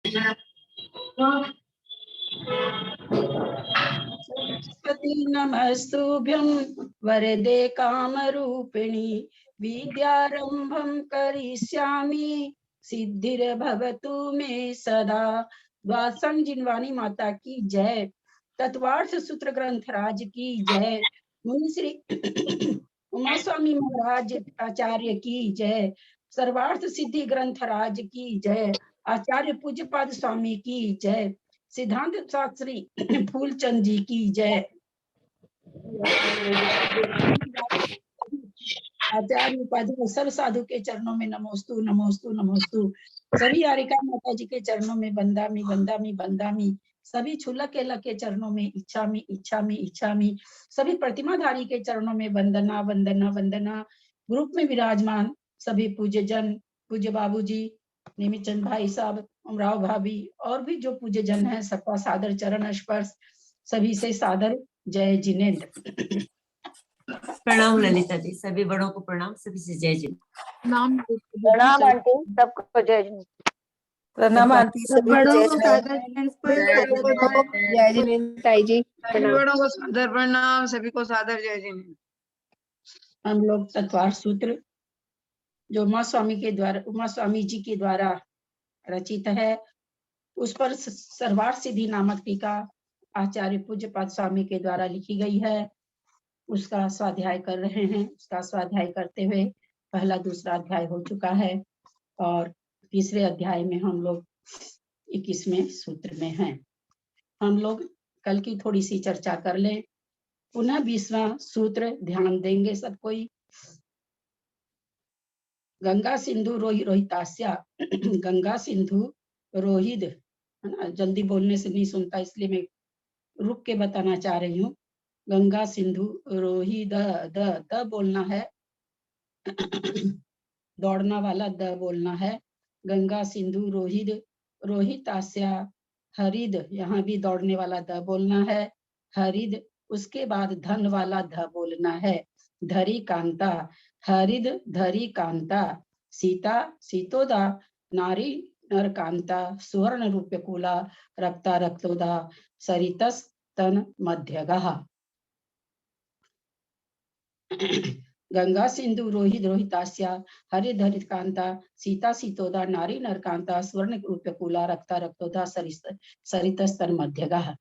सरस्वती नमस्तुभ्यं वरदे कामरूपिणी विद्यारंभं करिष्यामि सिद्धिर्भवतु मे सदा। द्वादशं जिनवानी माता की जय। तत्वार्थ सूत्र ग्रंथ राज की जय। मुनि श्री उमा स्वामी महाराज आचार्य की जय। सर्वार्थ सिद्धि ग्रंथ राज की जय। आचार्य पूज्यपाद स्वामी की जय। सिद्धांत शास्त्री फूलचंद जी की जय। आचार्य उपाध्याय सब साधु के चरणों में नमोस्तु नमोस्तु नमोस्तु। सभी यारिका माता जी के चरणों में बंदामी बंदामी बंदामी। सभी छुलक के लके चरणों में इच्छामी इच्छामी इच्छामी। सभी प्रतिमाधारी के चरणों में वंदना वंदना वंदना। ग्रुप में विराजमान सभी पूज्य जन, पूज्य बाबूजी, निमित चंद भाई साहब, उमराव भाभी और भी जो पूज्य जन है, सबका सादर चरण स्पर्श। सभी से सादर जय जिनेन्द्र। प्रणाम ललिता जी, सभी बड़ों को प्रणाम, सभी से जय जी। प्रणाम आंटी, सबको जय जिनेन्द्र। प्रणाम आंटी, सभी बड़ों जय को जिनेन्द्र। सादर जय जिनेन्द्र ताई जी। बड़ों को सादर प्रणाम, सभी को सादर जय जिनेन्द्र। हम लोग तत्वार्थ सूत्र जो उमा स्वामी जी के द्वारा रचित है, उस पर सर्वार्थ सिद्धि नामक टीका आचार्य पूज्यपाद स्वामी के द्वारा लिखी गई है। उसका स्वाध्याय कर रहे हैं। उसका स्वाध्याय करते हुए पहला दूसरा अध्याय हो चुका है और तीसरे अध्याय में हम लोग 21वें सूत्र में हैं। हम लोग कल की थोड़ी सी चर्चा कर लें। पुनः 20वां सूत्र ध्यान देंगे सब कोई। गंगा सिंधु रोहितास्या। गंगा सिंधु रोहित, है ना, जल्दी बोलने से नहीं सुनता इसलिए मैं रुक के बताना चाह रही हूँ। गंगा सिंधु रोहित, द बोलना है, दौड़ना वाला द बोलना है। गंगा सिंधु रोहित, रोहितास्या हरिद, यहाँ भी दौड़ने वाला द बोलना है, हरिद। उसके बाद धन वाला ध बोलना है, धरी कांता, हरिद धरी कांता। सीता सीतोदा, नारी नर कांता, सुवर्ण रूप्य कुला, रक्ता रक्तोदा, सरितस तन मध्यगः। गंगा सिंधु रोहित रोहितास्या हरिद हरित कांता, सीता सीतोदा, नारी नरकांता, स्वर्ण रूप्य कुला, रक्ता रक्तोदा, सरितस तन मध्यगः।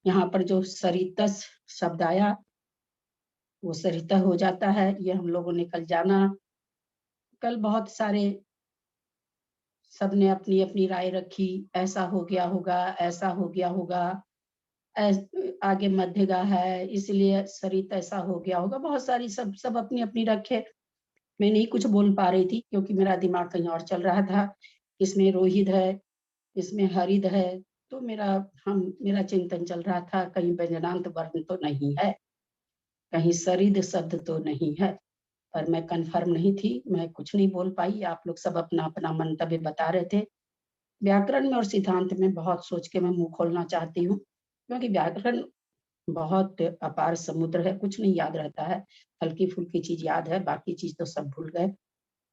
यहाँ पर जो सरितस शब्द आया वो सरिता हो जाता है। ये हम लोगों ने कल जाना। कल बहुत सारे सबने अपनी अपनी राय रखी, ऐसा हो गया होगा, ऐसा हो गया होगा, आगे मध्यगा है इसलिए सरित ऐसा हो गया होगा। बहुत सारी सब अपनी अपनी रखे। मैं नहीं कुछ बोल पा रही थी क्योंकि मेरा दिमाग कहीं और चल रहा था। इसमें रोहित है, इसमें हरिद है, तो मेरा चिंतन चल रहा था कहीं व्यंजनांत वर्ण तो नहीं है, कहीं सरिद शब्द तो नहीं है। पर मैं कंफर्म नहीं थी, मैं कुछ नहीं बोल पाई। आप लोग सब अपना अपना मंतव्य बता रहे थे। व्याकरण में और सिद्धांत में बहुत सोच के मैं मुंह खोलना चाहती हूँ, क्योंकि व्याकरण बहुत अपार समुद्र है, कुछ नहीं याद रहता है। हल्की फुल्की चीज याद है, बाकी चीज तो सब भूल गए।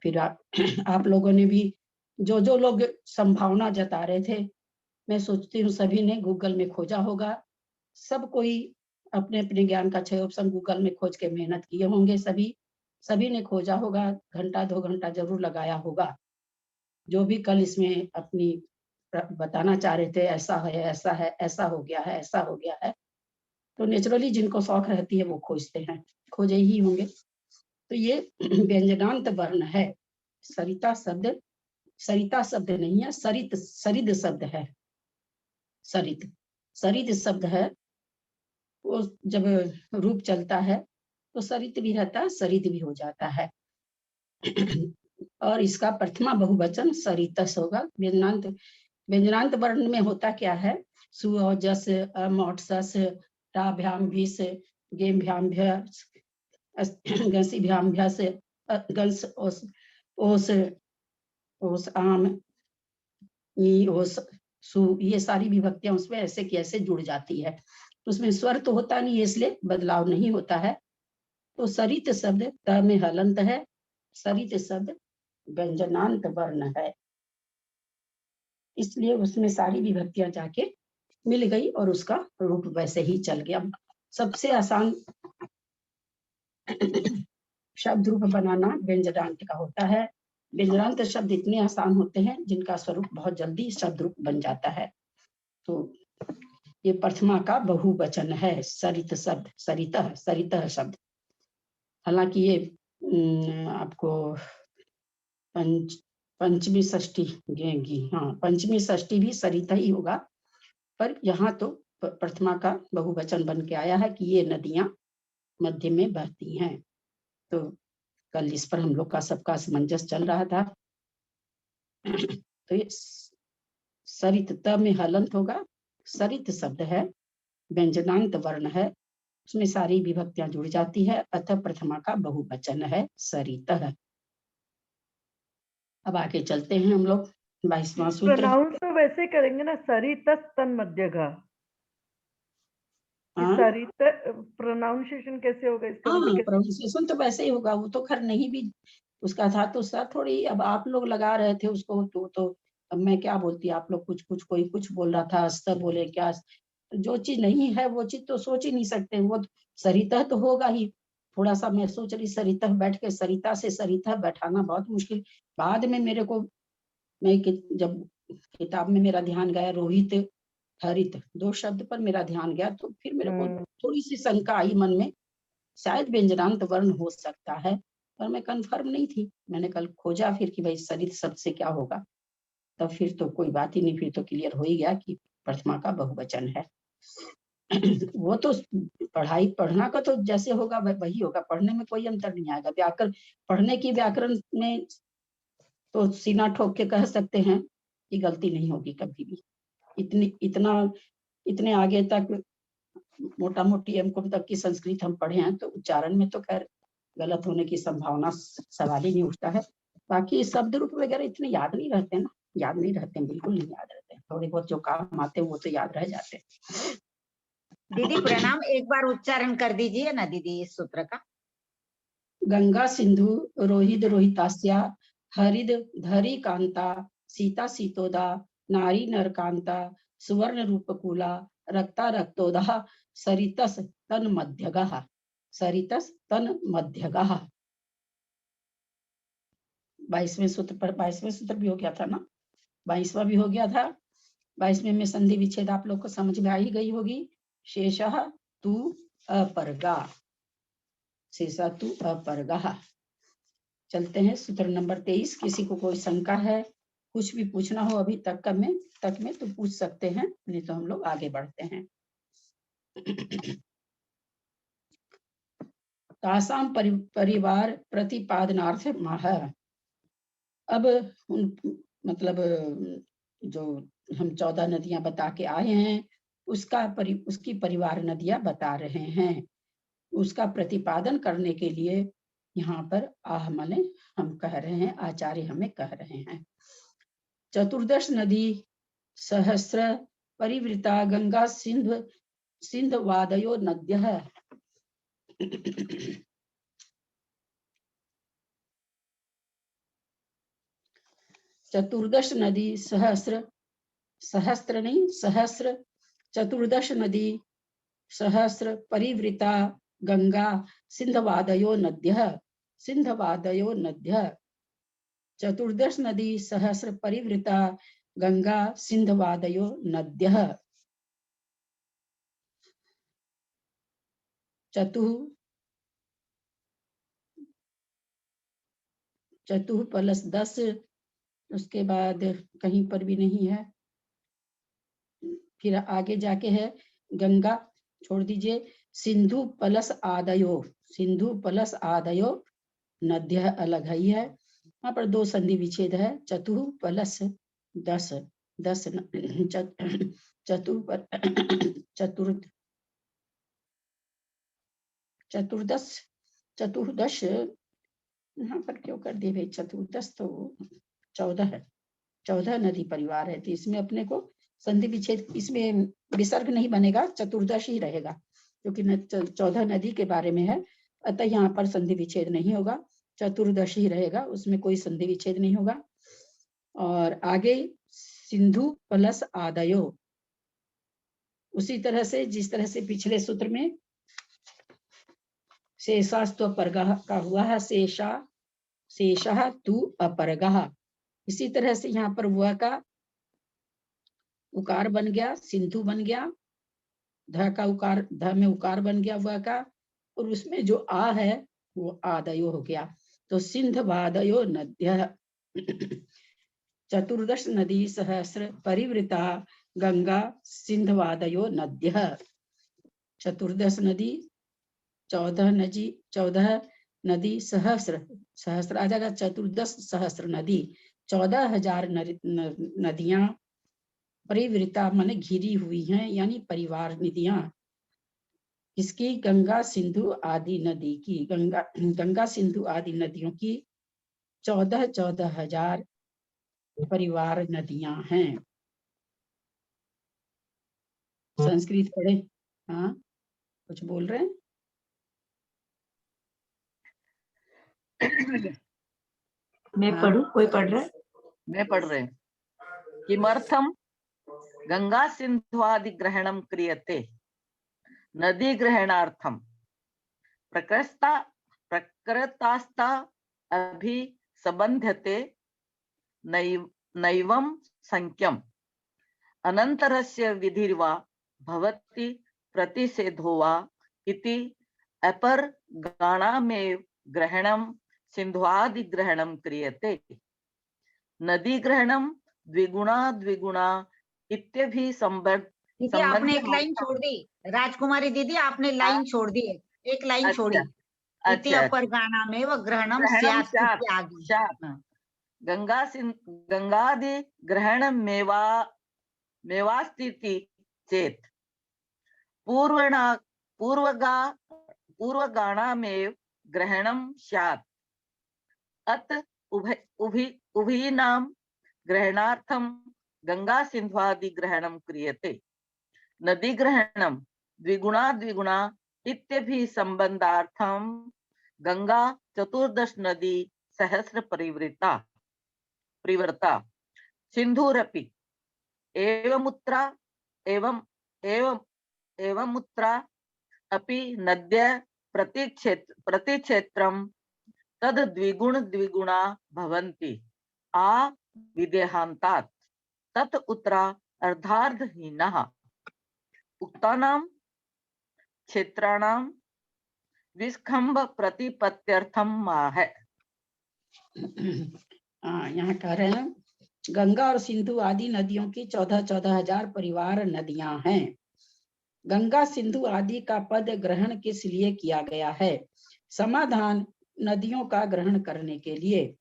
फिर आप लोगों ने भी जो लोग संभावना जता रहे थे, मैं सोचती हूँ सभी ने गूगल में खोजा होगा। सब कोई अपने अपने ज्ञान का क्षय ऑप्शन गूगल में खोज के मेहनत किए होंगे। सभी ने खोजा होगा, घंटा 2 घंटा जरूर लगाया होगा। जो भी कल इसमें अपनी बताना चाह रहे थे, ऐसा है ऐसा है, ऐसा हो गया है, ऐसा हो गया है, तो नेचुरली जिनको शौक रहती है वो खोजते हैं, खोजे ही होंगे। तो ये व्यंजनांत वर्ण है। सरिता शब्द नहीं है, सरिद शब्द है। सरिद शब्द है। वो जब रूप चलता है तो सरित भी रहता है, सरिद भी हो जाता है। और इसका प्रथमा बहुवचन सरितस होगा। व्यंजनांत वर्ण में होता क्या है? सु और जस, अम और सस, टाभ्याम भीस, गेम भ्याम भ्यस, गसी भ्याम भ्यस, गंस ओस ओस ओस आम, ई ओस सु, ये सारी विभक्तियां उसमें ऐसे की ऐसे जुड़ जाती है। उसमें स्वर तो होता नहीं है, इसलिए बदलाव नहीं होता है। तो सरित शब्द त में हलंत है। सरित शब्द व्यंजनांत वर्ण है। इसलिए उसमें सारी विभक्तियां जाके मिल गई और उसका रूप वैसे ही चल गया। सबसे आसान शब्द रूप बनाना व्यंजनांत का होता है। व्यंजनांत शब्द इतने आसान होते हैं जिनका स्वरूप बहुत जल्दी शब्द रूप बन जाता है। तो ये प्रथमा का बहुवचन है, सरित शब्द, सरितः, सरितः शब्द। हालांकि ये आपको पंचमी षष्ठी, हाँ पंचमी षष्ठी भी सरिता ही होगा, पर यहाँ तो प्रथमा का बहुवचन बन के आया है कि ये नदियां मध्य में बहती हैं। तो कल इस पर हम लोग का सबका समंजस चल रहा था। तो ये सरित त में हलंत होगा, सरित शब्द है, व्यंजनांत वर्ण है, उसमें सारी विभक्तियां जुड़ जाती है, अतः प्रथमा का बहुवचन है सरितः। अब आगे चलते हैं हम लोग 22वां सूत्र। प्रोनाउंस तो वैसे करेंगे ना, सरितस तन मध्यगा। हाँ सरित प्रोनाउंसिएशन कैसे होगा इसका? हाँ, मतलब प्रोनाउंसिएशन तो वैसे ही होगा, वो तो खैर नहीं भी उसका था तो सर थोड़ी, अब आप लोग लगा रहे थे उसको तो अब मैं क्या बोलती, आप लोग कुछ कुछ, कोई कुछ बोल रहा था, अस्तर बोले क्या, जो चीज नहीं है वो चीज तो सोच ही नहीं सकते, वो सरिता तो होगा ही। थोड़ा सा मैं सोच रही सरिता बैठ के, सरिता से सरिता बैठाना बहुत मुश्किल। बाद में मेरे को, मैं जब किताब में मेरा ध्यान गया रोहित हरित, दो शब्द पर मेरा ध्यान गया, तो फिर मेरे को थोड़ी सी शंका आई मन में, शायद व्यंजनांत वर्ण हो सकता है, पर मैं कंफर्म नहीं थी। मैंने कल खोजा फिर कि भाई सरित शब्द से क्या होगा, तब फिर तो कोई बात ही नहीं, फिर तो क्लियर हो ही गया कि प्रथमा का बहुवचन है। वो तो पढ़ाई, पढ़ना का तो जैसे होगा वही होगा, पढ़ने में कोई अंतर नहीं आएगा। व्याकरण पढ़ने की, व्याकरण में तो सीना ठोक के कह सकते हैं कि गलती नहीं होगी कभी भी। इतने आगे तक मोटा मोटी एमकॉम तक की संस्कृत हम पढ़े हैं, तो उच्चारण में तो खैर गलत होने की संभावना सवाल ही नहीं उठता है। बाकी शब्द रूप वगैरह इतने याद नहीं रहते ना, याद नहीं रहते, बिल्कुल नहीं याद रहते, थोड़े बहुत जो काम आते हैं वो तो याद रह जाते हैं। दीदी प्रणाम, एक बार उच्चारण कर दीजिए ना दीदी इस सूत्र का। गंगा सिंधु रोहित रोहितास्या, हरिद धरी कांता, सीता सीतोदा, नारी नरकांता, सुवर्ण रूपकुला, रक्ता रक्तोदा, सरितस तन मध्यगः, सरितस तन मध्यगः। 22वें सूत्र पर, 22वें सूत्र भी हो गया था ना, 22वां भी हो गया था। 22वें में संधि विच्छेद आप लोग को समझ में आ ही गई होगी। शेषः तु अपरगा, शेषः तु अपरगः। चलते हैं सूत्र नंबर 23। किसी को कोई शंका है, कुछ भी पूछना हो अभी तक में तो पूछ सकते हैं, नहीं तो हम लोग आगे बढ़ते हैं। तासाम परिवार प्रतिपादनार्थ माह। अब मतलब जो हम 14 नदियां बता के आए हैं, उसकी परिवार नदियां बता रहे हैं। उसका प्रतिपादन करने के लिए यहाँ पर आह माने हम कह रहे हैं, आचार्य हमें कह रहे हैं। चतुर्दश नदी सहस्र परिवृता गंगा सिंध वादयो नद्यः। चतुर्दश नदी सहस्र नहीं, सहस्र, चतुर्दश नदी सहस्र परिवृता गंगा सिंधवादयो नद्यः, सिंधवादयो नद्यः। चतुर्दश नदी सहस्र परिवृता गंगा सिंधवादयो नद्यः। चतुः प्लस 10, उसके बाद कहीं पर भी नहीं है, फिर आगे जाके है गंगा, छोड़ दीजिए, सिंधु प्लस आदयो, सिंधु प्लस आदयो नद्य अलग ही है। वहां पर दो संधि विच्छेद है, चतुः प्लस 10, 10 चतुर्दश, चतुर्दश यहाँ पर क्यों कर दिए भाई, चतुर्दश तो 14 है, 14 नदी परिवार है, तो इसमें अपने को संधि विच्छेद, इसमें विसर्ग नहीं बनेगा, चतुर्दश ही रहेगा, क्योंकि 14 नदी के बारे में है, अतः यहाँ पर संधि विच्छेद नहीं होगा, चतुर्दश ही रहेगा, उसमें कोई संधि विच्छेद नहीं होगा। और आगे सिंधु प्लस आदयो। उसी तरह से जिस तरह से पिछले सूत्र में शेषास्तु अपरगः का हुआ है, शेषः तु अपरगः, इसी तरह से यहाँ पर हुआ का उकार बन गया, सिंधु बन गया, ध का उकार, ध में उकार बन गया हुआ का, और उसमें जो आ है वो आदयो हो गया। तो सिंध वादयो नद्य चतुर्दश नदी सहस्र परिवृता गंगा सिंध वादयो नद्य। चतुर्दश नदी 14 नदी सहस्र आ जाएगा, चतुर्दश सहस्र नदी 14,000 नदियां परिवृता मन घिरी हुई हैं, यानी परिवार नदियां। इसकी गंगा सिंधु आदि नदी की, गंगा सिंधु आदि नदियों की 14,000 परिवार नदियां हैं। संस्कृत पढ़े? हाँ, कुछ बोल रहे हैं? मैं हाँ। पढ़ूं? कोई पढ़ रहा है? मैं पढ़ रहे। किमर्थम गंगा सिंधुआदि ग्रहणम क्रियते नदी ग्रहणार्थम प्रकृतास्ता अभि संबध्यते नैवं संख्यम अनंतरस्य विधिर्वा भवति प्रतिषेधो वा इति अपरगाणामेव ग्रहणम सिंधुआदि ग्रहणम क्रियते नदी ग्रहणम द्विगुणा इत्यभि संबद्ध। दीदी आपने एक लाइन छोड़ दी, राजकुमारी दीदी आपने लाइन छोड़ दी, एक लाइन छोड़ी। इति अपरगाणा में वह ग्रहणम स्यात् के आगे। गंगादि ग्रहण मेवास्ति चेत पूर्वगाणामेव ग्रहणम स्यात् अत उभयनाम ग्रहणार्थम गंगा सिंधुआदि ग्रहणम क्रियते नदी ग्रहणम द्विगुणा इत्यभि संबंधार्थम गंगा चतुर्दश नदी सहस्र परिवृता सिंधुरपि एवमुत्रा अपि नद्य प्रतिक्षेत्रम तद द्विगुणा भवन्ति आ विदेहान्तात् तत् उत्तरा अर्धार्धहीनः उक्तानां क्षेत्राणां विस्खंभ प्रतिपत्त्यर्थम माह। यहाँ कह रहे हैं गंगा और सिंधु आदि नदियों की 14,000 परिवार नदियां हैं। गंगा सिंधु आदि का पद ग्रहण किस लिए किया गया है? समाधान नदियों का ग्रहण करने के लिए।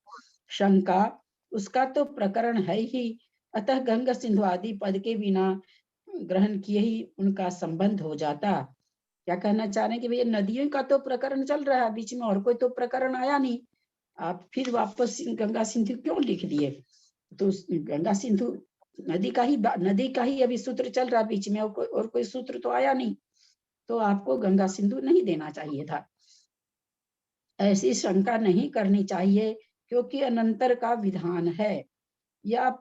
शंका उसका तो प्रकरण है ही, अतः गंगा सिंधु आदि पद के बिना ग्रहण किए ही उनका संबंध हो जाता। क्या कहना चाह रहे हैं कि भैया नदियों का तो प्रकरण चल रहा है, बीच में और कोई तो प्रकरण आया नहीं, आप फिर वापस गंगा सिंधु क्यों लिख दिए? तो गंगा सिंधु नदी का ही अभी सूत्र चल रहा है बीच में, और कोई सूत्र तो आया नहीं, तो आपको गंगा सिंधु नहीं देना चाहिए था। ऐसी शंका नहीं करनी चाहिए, क्योंकि अनंतर का विधान है या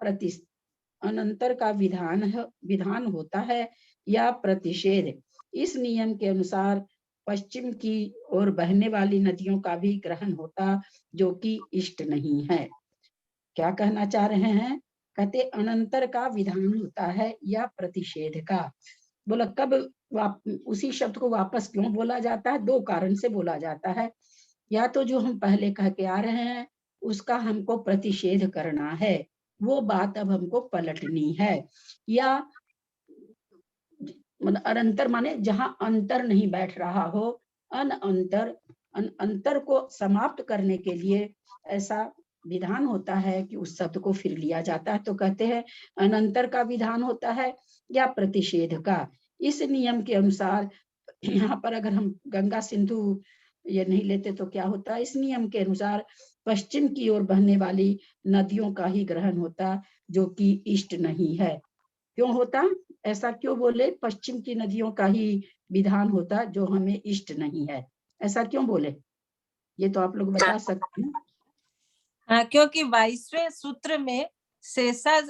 अनंतर का विधान होता है या प्रतिषेध। इस नियम के अनुसार पश्चिम की ओर बहने वाली नदियों का भी ग्रहण होता, जो कि इष्ट नहीं है। क्या कहना चाह रहे हैं? कहते अनंतर का विधान होता है या प्रतिषेध का। बोला कब उसी शब्द को वापस क्यों बोला जाता है? दो कारण से बोला जाता है। या तो जो हम पहले कह के आ रहे हैं उसका हमको प्रतिषेध करना है, वो बात अब हमको पलटनी है, या अनंतर माने जहां अंतर नहीं बैठ रहा हो, अंतर को समाप्त करने के लिए ऐसा विधान होता है कि उस शब्द को फिर लिया जाता है। तो कहते हैं अनंतर का विधान होता है या प्रतिषेध का। इस नियम के अनुसार यहाँ पर अगर हम गंगा सिंधु ये नहीं लेते तो क्या होता? इस नियम के अनुसार पश्चिम की ओर बहने वाली नदियों का ही ग्रहण होता, जो कि इष्ट नहीं है। क्यों होता? ऐसा क्यों बोले? पश्चिम की नदियों का ही विधान होता जो हमें इष्ट नहीं है, ऐसा क्यों बोले? ये तो आप लोग बता सकते हैं। हाँ, क्योंकि 22वें सूत्र में शेषा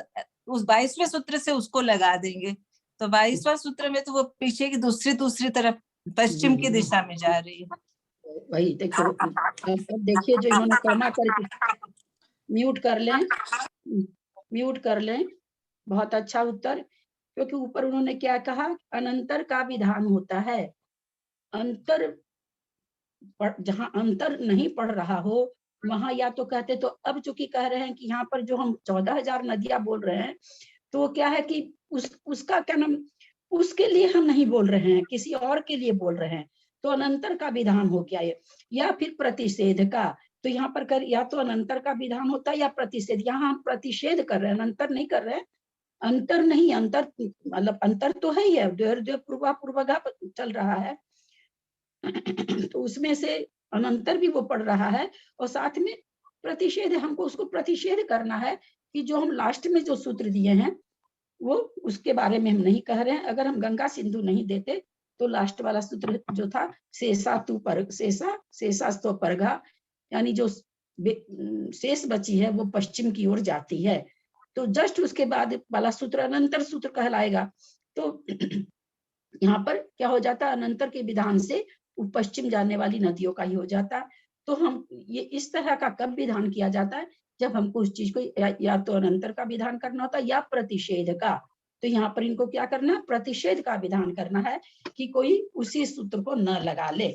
उस 22वें सूत्र से उसको लगा देंगे, तो 22वां सूत्र में तो वो पीछे की दूसरी तरफ पश्चिम की दिशा में जा रही है। वही देखो, अब देखिए जो इन्होंने कॉमा करके म्यूट कर लें, म्यूट कर लें। बहुत अच्छा उत्तर, क्योंकि ऊपर उन्होंने क्या कहा, अनंतर का विधान होता है। अंतर जहां अंतर नहीं पड़ रहा हो वहां या तो कहते, तो अब चूंकि कह रहे हैं कि यहाँ पर जो हम 14,000 नदियां बोल रहे हैं, तो वो क्या है कि उसका क्या नाम, उसके लिए हम नहीं बोल रहे हैं, किसी और के लिए बोल रहे हैं, तो अनंतर का विधान हो गया ये, या फिर प्रतिषेध का। तो यहाँ पर कर या तो अनंतर का विधान होता है या प्रतिषेध, यहाँ हम प्रतिषेध कर रहे हैं, अनंतर नहीं कर रहे हैं। अंतर नहीं, अंतर मतलब अंतर तो है ही है, द्वैर पूर्वा पूर्वगा चल रहा है तो उसमें से अनंतर भी वो पढ़ रहा है, और साथ में प्रतिषेध, हमको उसको प्रतिषेध करना है कि जो हम लास्ट में जो सूत्र दिए हैं वो उसके बारे में हम नहीं कह रहे हैं। अगर हम गंगा सिंधु नहीं देते तो लास्ट वाला सूत्र जो था शेषा तु पर शेषास्तु परघा, यानी जो शेष बची है वो पश्चिम की ओर जाती है, तो जस्ट उसके बाद वाला सूत्र अनंतर सूत्र कहलाएगा। तो यहाँ पर क्या हो जाता है, अनंतर के विधान से पश्चिम जाने वाली नदियों का ही हो जाता है। तो हम ये इस तरह का कब विधान किया जाता है, जब हमको उस चीज को या तो अनंतर का विधान करना होता है या प्रतिषेध का। तो यहाँ पर इनको क्या करना, प्रतिषेध का विधान करना है कि कोई उसी सूत्र को न लगा ले।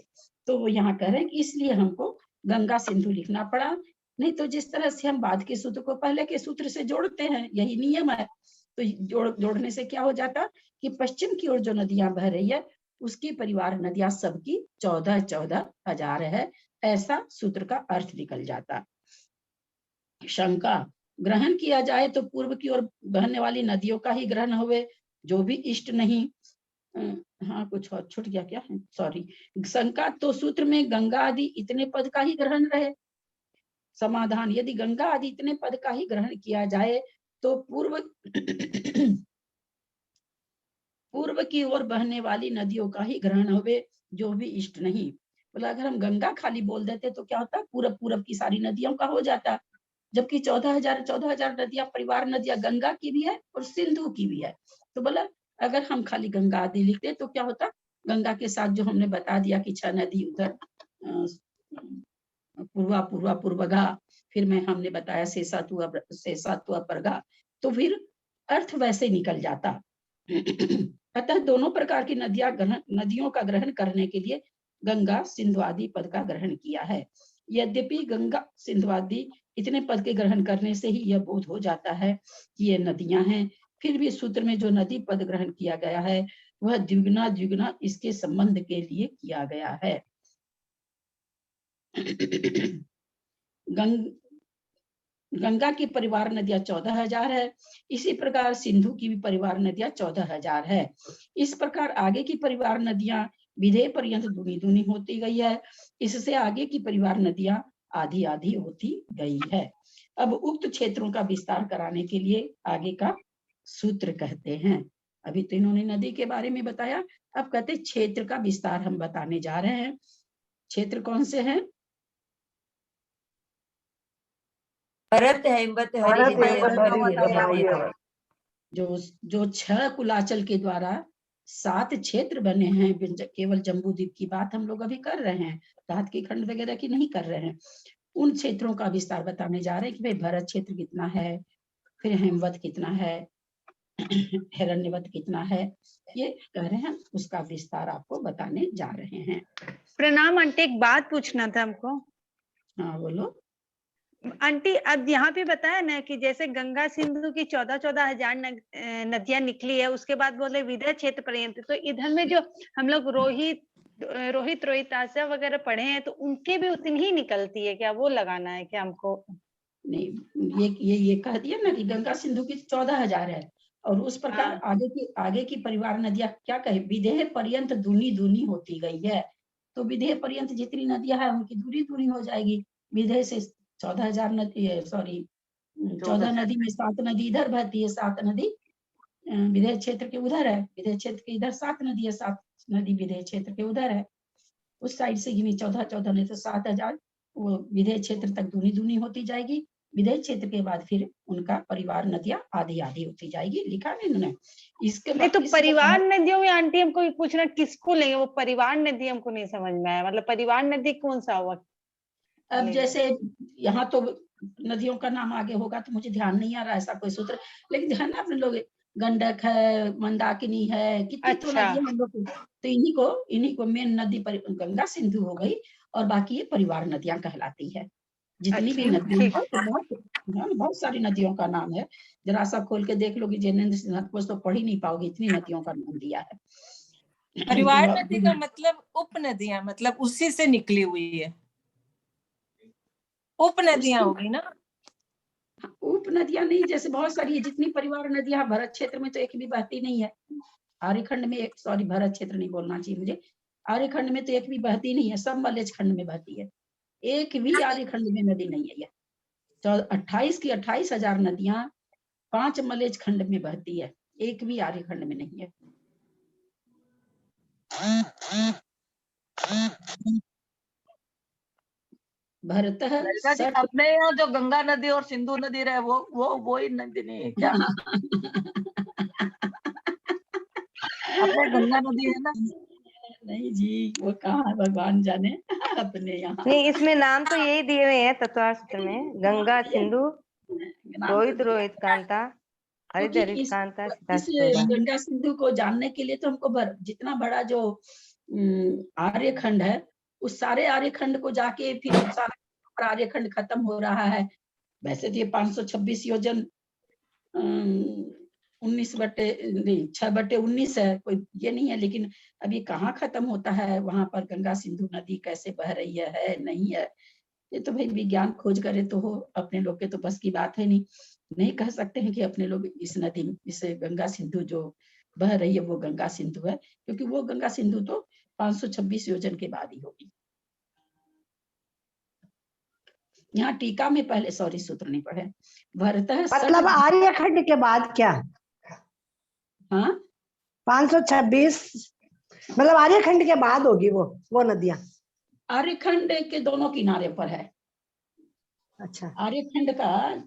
तो वो यहाँ कह रहे हैं कि इसलिए हमको गंगा सिंधु लिखना पड़ा, नहीं तो जिस तरह से हम बाद के सूत्र को पहले के सूत्र से जोड़ते हैं, यही नियम है। तो जोड़ने से क्या हो जाता कि पश्चिम की ओर जो नदियां बह रही है उसकी परिवार नदियां सबकी 14,000 है, ऐसा सूत्र का अर्थ निकल जाता। शंका, ग्रहण किया जाए तो पूर्व की ओर बहने वाली नदियों का ही ग्रहण हुए, जो भी इष्ट नहीं। हाँ कुछ और छूट गया क्या, सॉरी। शंका, तो सूत्र में गंगा आदि इतने पद का ही ग्रहण रहे। समाधान, यदि गंगा आदि इतने पद का ही ग्रहण किया जाए तो पूर्व की ओर बहने वाली नदियों का ही ग्रहण होवे, जो भी इष्ट नहीं। बोला अगर हम गंगा खाली बोल देते तो क्या होता, पूरब की सारी नदियों का हो जाता, जबकि 14,000 नदियां परिवार नदियां गंगा की भी है और सिंधु की भी है। तो बोला अगर हम खाली गंगा आदि लिखते तो क्या होता, गंगा के साथ जो हमने बता दिया कि 6 नदी उधर पूर्वगा, फिर में हमने बताया शेषातु परघा, तो फिर अर्थ वैसे निकल जाता। अतः दोनों प्रकार की नदियों का ग्रहण करने के लिए गंगा सिंधु आदि पद का ग्रहण किया है। यद्यपि गंगा सिंधु आदि इतने पद के ग्रहण करने से ही यह बोध हो जाता है कि ये नदियां हैं, फिर भी सूत्र में जो नदी पद ग्रहण किया गया है वह द्विगुना इसके संबंध के लिए किया गया है। गंगा की परिवार नदियां 14,000 है, इसी प्रकार सिंधु की भी परिवार नदियां 14,000 है। इस प्रकार आगे की परिवार नदियां विधेय पर्यंत दूनी होती गई है, इससे आगे की परिवार नदियां आधी आधी होती गई है। अब उक्त क्षेत्रों का विस्तार कराने के लिए आगे का सूत्र कहते हैं। अभी तो इन्होंने नदी के बारे में बताया, अब कहते क्षेत्र का विस्तार हम बताने जा रहे हैं। क्षेत्र कौन से हैं? भरत हेमवत हरि, जो 6 कुलाचल के द्वारा 7 क्षेत्र बने हैं, केवल जम्बू द्वीप की बात हम लोग अभी कर रहे हैं, रात की खंड वगैरह की नहीं कर रहे हैं। उन क्षेत्रों का विस्तार बताने जा रहे हैं कि भाई भरत क्षेत्र कितना है, फिर हेमवत कितना है, हिरण्यवत कितना है, ये कह रहे हैं, उसका विस्तार आपको बताने जा रहे हैं। प्रणाम आंटी, एक बात पूछना था हमको। हाँ बोलो आंटी, अब यहाँ पे बताया ना कि जैसे गंगा सिंधु की 14,000 नदियां निकली है, उसके बाद बोले विदर्भ क्षेत्र पर्यंत, तो इधर में जो हम लोग रोहित आशा वगैरह पढ़े हैं तो उनके भी उतनी ही निकलती है क्या, वो लगाना है क्या हमको? नहीं, ये कह दिया ना कि गंगा सिंधु की 14,000 है, और उस प्रकार आगे की परिवार नदियां क्या कहे, विदेह पर्यंत दूनी होती गई है। तो विदेह पर्यंत जितनी नदियां है उनकी दूरी हो जाएगी। विदेह से 14,000 नदी, सॉरी 14 नदी में 7 नदी इधर बहती है, 7 नदी विदेह क्षेत्र के उधर है, विदेह क्षेत्र के इधर 7 नदी है, 7 नदी विदेह क्षेत्र के उधर है। उस साइड से गिनी 14 नहीं तो 7,000 वो विदेह क्षेत्र तक दूनी होती जाएगी, विदय क्षेत्र के बाद फिर उनका परिवार नदियां आधी आधी होती जाएगी, लिखा नहीं इन्होंने। इसके नहीं तो बाद परिवार नदियों में आंटी हमको ये पूछना किसको लेंगे, वो परिवार नदी हमको नहीं समझ में आया, मतलब परिवार नदी कौन सा हुआ? अब जैसे यहाँ तो नदियों का नाम आगे होगा तो मुझे ध्यान नहीं आ रहा ऐसा कोई सूत्र, लेकिन ध्यान अपने लोग गंडक है, मंदाकिनी है, कितनी तो अच्छा। नदियां हम लोग तो इन्हीं को मेन नदी पर गंगा सिंधु हो गई, और बाकी ये परिवार नदियां कहलाती है। जितनी भी अच्छा, नदियां ठीक। हैं तो बहुत सारी नदियों का नाम है, जरा सा खोल के देख लोगी, जैनेन्द्र सिन्हा को तो पढ़ ही नहीं पाओगे, इतनी नदियों का नाम दिया है। परिवार नदी का मतलब उप नदियां, मतलब उसी से निकली हुई है, उप नदियां होगी ना। उप नदियां नहीं, जैसे बहुत सारी है, जितनी परिवार नदियां भरत क्षेत्र में तो एक भी बहती नहीं है। आर्यखंड में एक, सॉरी भरत क्षेत्र नहीं बोलना चाहिए मुझे, आर्यखंड में तो एक भी बहती नहीं है, सब मलेच खंड में बहती है, एक भी आर्यखंड में नदी नहीं है। ये 28 की 28,000 नदियां 5 मलेच खंड में बहती है, एक भी आर्यखंड में नहीं है। भरत ललिता जी, अपने यहाँ जो गंगा नदी और सिंधु नदी रहे वो ही नदी नहीं है क्या? अपने गंगा नदी है ना? नहीं जी, वो कहाँ भगवान जाने। अपने यहाँ नहीं, इसमें नाम तो यही दिए हुए हैं तत्वार सूत्र में, गंगा सिंधु रोहित रोहित कांता हरित क्योंकि हरित कांता इस सीता। गंगा सिंधु को जानने के लिए तो हमको जितना बड़ा जो आर्यखंड है, उस सारे आर्यखंड को जाके फिर सारा आर्यखंड खत्म हो रहा है। वैसे तो ये 526 योजन 6/19 है, कोई ये नहीं है, लेकिन अभी कहाँ खत्म होता है, वहां पर गंगा सिंधु नदी कैसे बह रही है नहीं है, ये तो भाई विज्ञान खोज करे तो हो, अपने लोग के तो बस की बात है नहीं कह सकते हैं कि अपने लोग इस नदी, इस गंगा सिंधु जो बह रही है वो गंगा सिंधु है, क्योंकि वो गंगा सिंधु तो 526 योजन के बाद ही होगी। यहाँ टीका में पहले, सॉरी सूत्र नहीं पढ़े, भरतः मतलब आर्यखंड के बाद क्या? हाँ 526 मतलब आर्यखंड के बाद होगी वो नदियां? आर्यखंड के दोनों किनारे पर है। अच्छा। आर्यखंड का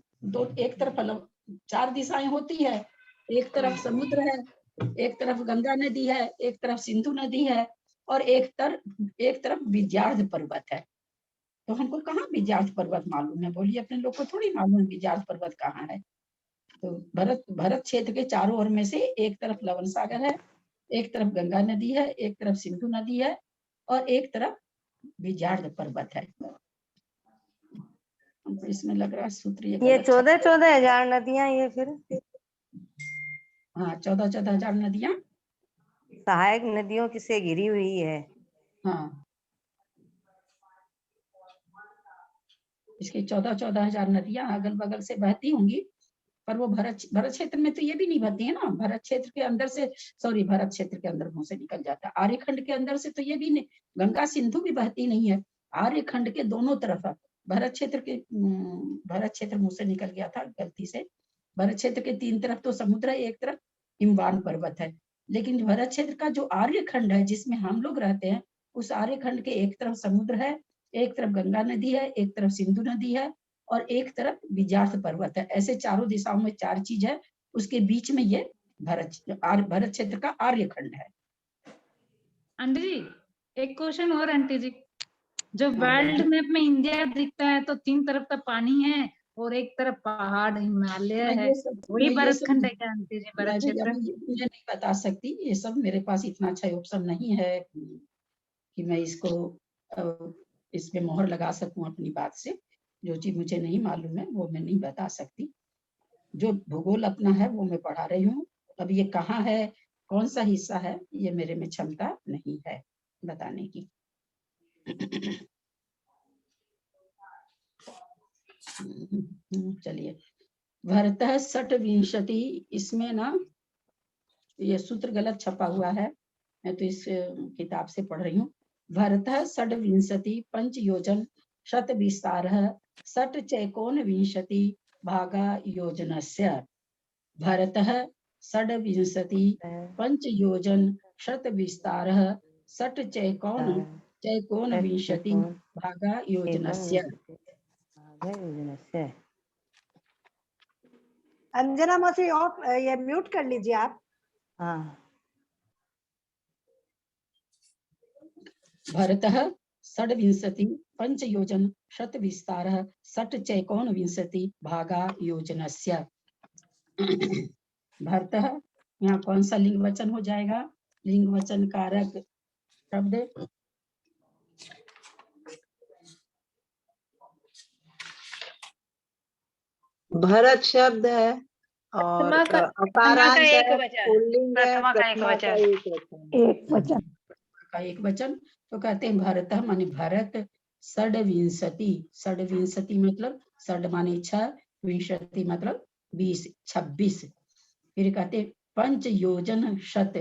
एक तरफ 4 दिशाएं होती है, एक तरफ समुद्र है, एक तरफ गंगा नदी है, एक तरफ सिंधु नदी है, और एक तरफ विद्यार्थ पर्वत है। तो हमको कहाँ विद्यार्थ पर्वत मालूम है, बोलिए, अपने लोग को थोड़ी मालूम है विद्यार्थ पर्वत कहाँ है। तो भरत क्षेत्र के चारों ओर में से एक तरफ लवण सागर है, एक तरफ गंगा नदी है, एक तरफ सिंधु नदी है, और एक तरफ विद्यार्थ पर्वत है। हमको इसमें लग रहा है सूत्र ये 14,000 नदियां, ये फिर हाँ 14,000 नदियां सहायक नदियों से घिरी हुई है। हाँ, इसकी 14,000 नदियां अगल बगल से बहती होंगी, पर वो भरत क्षेत्र में तो ये भी नहीं बहती है ना। भरत क्षेत्र के अंदर से, सॉरी भरत क्षेत्र के अंदर मुंह से निकल जाता है, आर्यखंड के अंदर से तो ये भी नहीं, गंगा सिंधु भी बहती नहीं है। आर्यखंड के दोनों तरफ है, भरत क्षेत्र मुंह से निकल गया था गलती से। भरत क्षेत्र के 3 तरफ तो समुद्र है, एक तरफ हिमवान पर्वत है, लेकिन भरत क्षेत्र का जो आर्यखंड है जिसमें हम लोग रहते हैं, उस आर्यखंड के एक तरफ समुद्र है, एक तरफ गंगा नदी है, एक तरफ सिंधु नदी है, और एक तरफ विद्यार्थ पर्वत है। ऐसे चारों दिशाओं में 4 चीज है, उसके बीच में ये भरत क्षेत्र का आर्यखंड है। आंटी जी एक क्वेश्चन और, आंटी जी जो वर्ल्ड मैप में इंडिया दिखता है तो 3 तरफ तो पानी है और एक तरफ पहाड़ हिमालय है, वही भरतखंड है क्या आंटी जी? भरत क्षेत्र मुझे नहीं बता सकती, ये सब मेरे पास इतना अच्छा ऑप्शन नहीं है कि मैं इसको इसमें मोहर लगा सकूं अपनी बात से। जो चीज मुझे नहीं मालूम है वो मैं नहीं बता सकती। जो भूगोल अपना है वो मैं पढ़ा रही हूँ, अब ये कहाँ है, कौन सा हिस्सा है, ये मेरे में क्षमता नहीं है बताने की। चलिए, भरतः 6विंशति, इसमें ना ये सूत्र गलत छपा हुआ है, मैं तो इस किताब से पढ़ रही हूँ। भरतः 6विंशति पंच योजन शत विस्तारः 6 चैकोन विंशति भागा योजनस्य। भरतः 6विंशति पंच योजन शत विस्तारः 6 चैकोन विंशति भागा योजनस्य। अंजना मौसी ऑफ ये म्यूट कर लीजिए आप। हाँ। भरतः षड्विंशति पंचयोजन शतविस्तारः षट् चैकोनविंशति भागा योजनस्य। भरतः यहाँ कौन सा लिंग वचन हो जाएगा? लिंग वचन कारक शब्द भरत शब्द है और अकारांत है, पुल्लिंग है, प्रथमा का एक वचन। का एक वचन। तो कहते हैं भरत माने भरत षड्विंशति। षड्विंशति मतलब षड माने 6, विंशति मतलब 20, 26। फिर कहते हैं पंच योजन शत,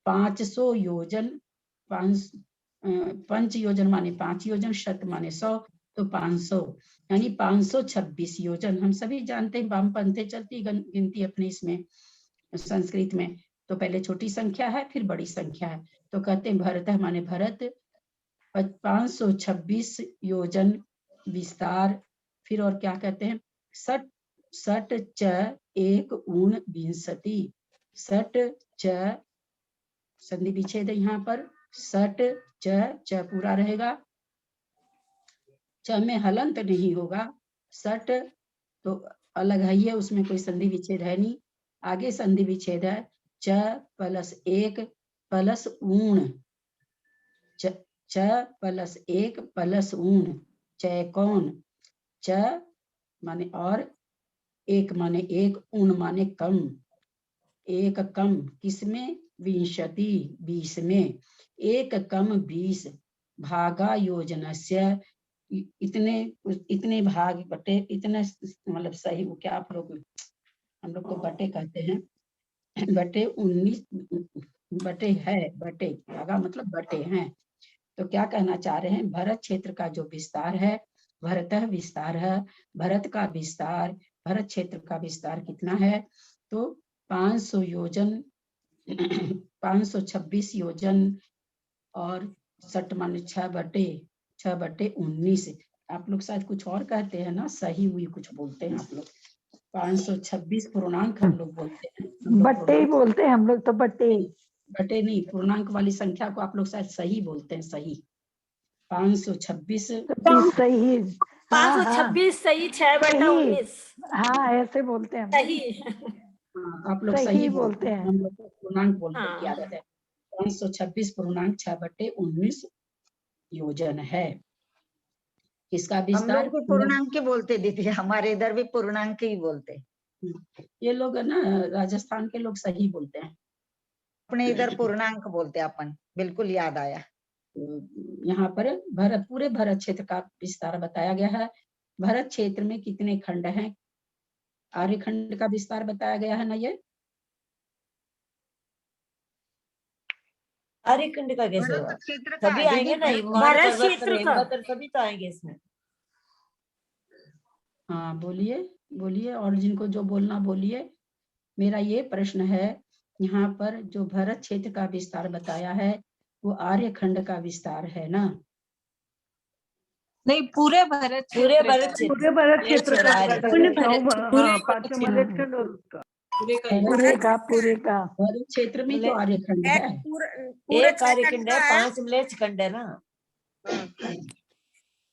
500 योजन। पंच योजन माने 5 योजन, शत माने 100, तो 500 यानी 526 योजन। हम सभी जानते हैं वामपंथे चलती गिनती अपने इसमें संस्कृत में, तो पहले छोटी संख्या है फिर बड़ी संख्या है। तो कहते हैं भरत माने भरत 526 योजन विस्तार। फिर और क्या कहते हैं? षट च एक ऊन विंशति। षट च संधि विच्छेद है यहाँ पर। षट च पूरा रहेगा, च में हलंत नहीं होगा। षट तो अलग है, ये उसमें कोई संधि विच्छेद है नहीं। आगे संधि विच्छेद है च प्लस 1 प्लस ऊण, च प्लस 1 प्लस ऊण, चैकोन। च माने और, एक माने एक, ऊण माने कम। एक कम किसमें? विंशति 20 में। एक कम 20 भागा योजनस्य। इतने भाग बटे, इतने मतलब सही वो क्या आप लोग, हम लोग को बटे कहते हैं, बटे 19 बटे है, बटे भागा मतलब बटे हैं। तो क्या कहना चाह रहे हैं? भरत क्षेत्र का जो विस्तार है, भरतः विस्तार है, भरत का विस्तार, भरत क्षेत्र का विस्तार कितना है? तो 500 योजन 526 योजन और 60 माने 6 बटे 19। आप लोग शायद कुछ और कहते हैं ना, सही हुई कुछ बोलते हैं आप लोग। 526 पूर्णांक हम लोग बोलते हैं, बट्टे ही बोलते हैं हम लोग तो, बट्टे नहीं, पूर्णांक वाली संख्या को आप लोग शायद सही बोलते हैं। सही 526 सही 526 सही 6/19। हाँ ऐसे बोलते हैं सही। आप लोग सही बोलते हैं। हम लोग को पूर्णांक बोलने की आदत है। 526 पूर्णांक 6/19 योजन है। इसका हम विस्तार लोग भी पूर्णांक ही बोलते दीदी, हमारे इधर भी पूर्णांक ही बोलते। ये लोग ना राजस्थान के लोग सही बोलते हैं, अपने इधर पूर्णांक बोलते अपन, बिल्कुल याद आया। यहाँ पर पूरे भरत क्षेत्र का विस्तार बताया गया है। भरत क्षेत्र में कितने खंड हैं? आर्यखंड का विस्तार बताया गया है ना। ये आर्यखंड का कैसे होगा? क्षेत्र सभी आएंगे ना, भरत क्षेत्र का सभी तो आएंगे इसमें। हाँ बोलिए और जिनको जो बोलना बोलिए। मेरा ये प्रश्न है, यहाँ पर जो भरत क्षेत्र का विस्तार बताया है वो आर्यखंड का विस्तार है ना? नहीं, पूरे भरत क्षेत्र का भरत क्षेत्र में तो आर्यखंड है। एक आर्यखंड है, 5 म्लेच्छ खंड है ना।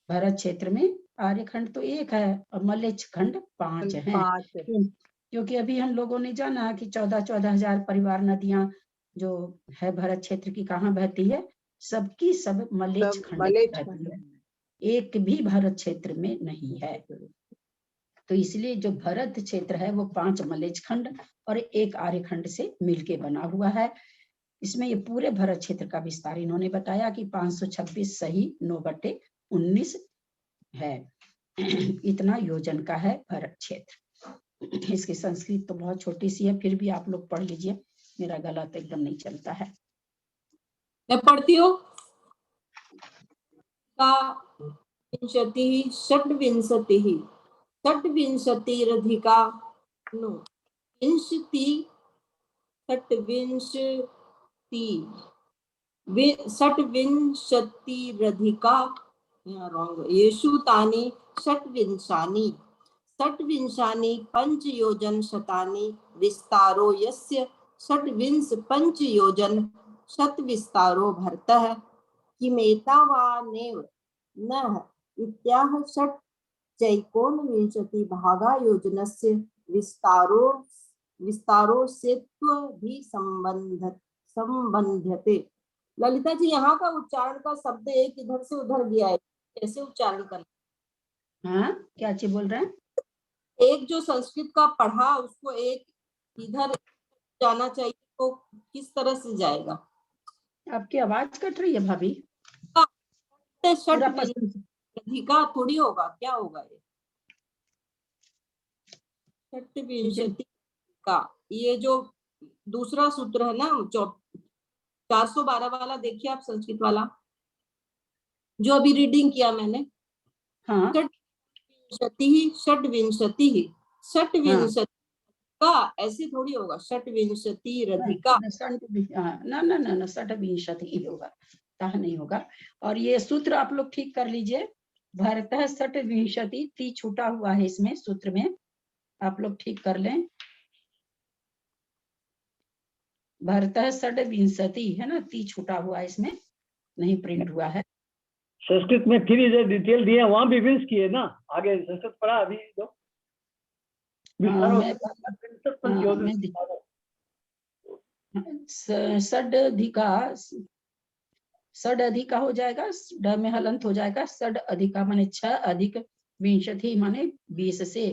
भरत क्षेत्र में आर्यखंड तो एक है और मलेच्छ खंड 5 हैं। क्योंकि अभी हम लोगों ने जाना कि 14,000 परिवार नदियां जो है भरत क्षेत्र की कहाँ बहती है? सबकी सब मलेच्छ खंड में बहती है, एक भी भरत क्षेत्र में नहीं है। तो इसलिए जो भरत क्षेत्र है वो 5 मलेच्छ खंड और एक आर्यखंड से मिलके बना हुआ है। इसमें ये पूरे भरत क्षेत्र का विस्तार इन्होंने बताया कि 526 सही 9/19 है। इतना योजन का है भरत क्षेत्र। इसकी संस्कृत तो बहुत छोटी सी है, फिर भी आप लोग पढ़ लीजिए, मेरा गला तो एकदम नहीं चलता है। मैं पढ़ती हूँ। विंशति षड्विंशति षड्विंशतिरधिका विंशति षड्विंशतिरधिका येषु तानि षड्विंशानि षट्विंशानि पंचयोजन शतानि विस्तारो यस्य षट्विंश पंचयोजन शत विस्तारो भरतः किमेतावानेव न इत्याह षट् चैकोनविंशति भागा योजनस्य विस्तारो सेत्व भी संबंध्यते। ललिता जी, यहाँ का उच्चारण का शब्द एक इधर से उधर गया है, कैसे उच्चारण करना? हाँ, क्या चीज बोल रहे हैं? एक जो संस्कृत का पढ़ा उसको एक इधर जाना चाहिए, तो किस तरह से जाएगा? आपकी आवाज कट रही है भाभी। अधिका थोड़ी होगा, क्या होगा ये? षट्विंशति का ये जो दूसरा सूत्र है ना, 412 वाला देखिए आप, संस्कृत वाला जो अभी रीडिंग किया मैंने। हाँ, षट्विंशति का ऐसे थोड़ी होगा, षट्विंशति रधिका। ना षट्विंशति ही होगा, नहीं होगा। और ये सूत्र आप लोग ठीक कर लीजिए, भरतः षट्विंशति, ती छूटा हुआ है इसमें सूत्र में, आप लोग ठीक कर लें। भरतः षट्विंशति है ना, ती छूटा हुआ है इसमें, नहीं प्रिंट हुआ है। संस्कृत में फिर इधर डिटेल दिए, वहां भी विंस किए ना, आगे संस्कृत पढ़ा अभी तो। षड अधिका हो जाएगा, ड में हलंत हो जाएगा, षड अधिका माने 6 अधिक विंशति माने 20 से,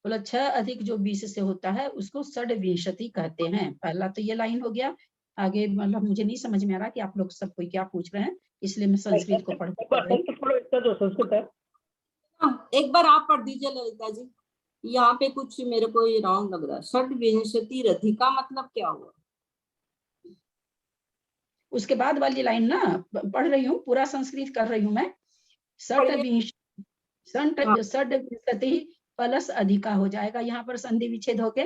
बोला 6 अधिक जो 20 से होता है उसको षड्विंशति कहते हैं। पहला तो ये लाइन हो गया। आगे मतलब मुझे नहीं समझ में आ रहा कि आप लोग सब कोई क्या पूछ रहे हैं, इसलिए मैं संस्कृत को पढ़ संस्कृत है। एक बार आप पढ़ दीजिए ललिता जी, यहाँ पे कुछ मेरे को ये रॉन्ग लग रहा है। षड्विंशति रधिका मतलब क्या हुआ? उसके बाद वाली लाइन ना पढ़ रही हूँ, पूरा संस्कृत कर रही हूँ मैं। षड्विंशति प्लस अधिका हो जाएगा, यहाँ पर संधि विच्छेद होके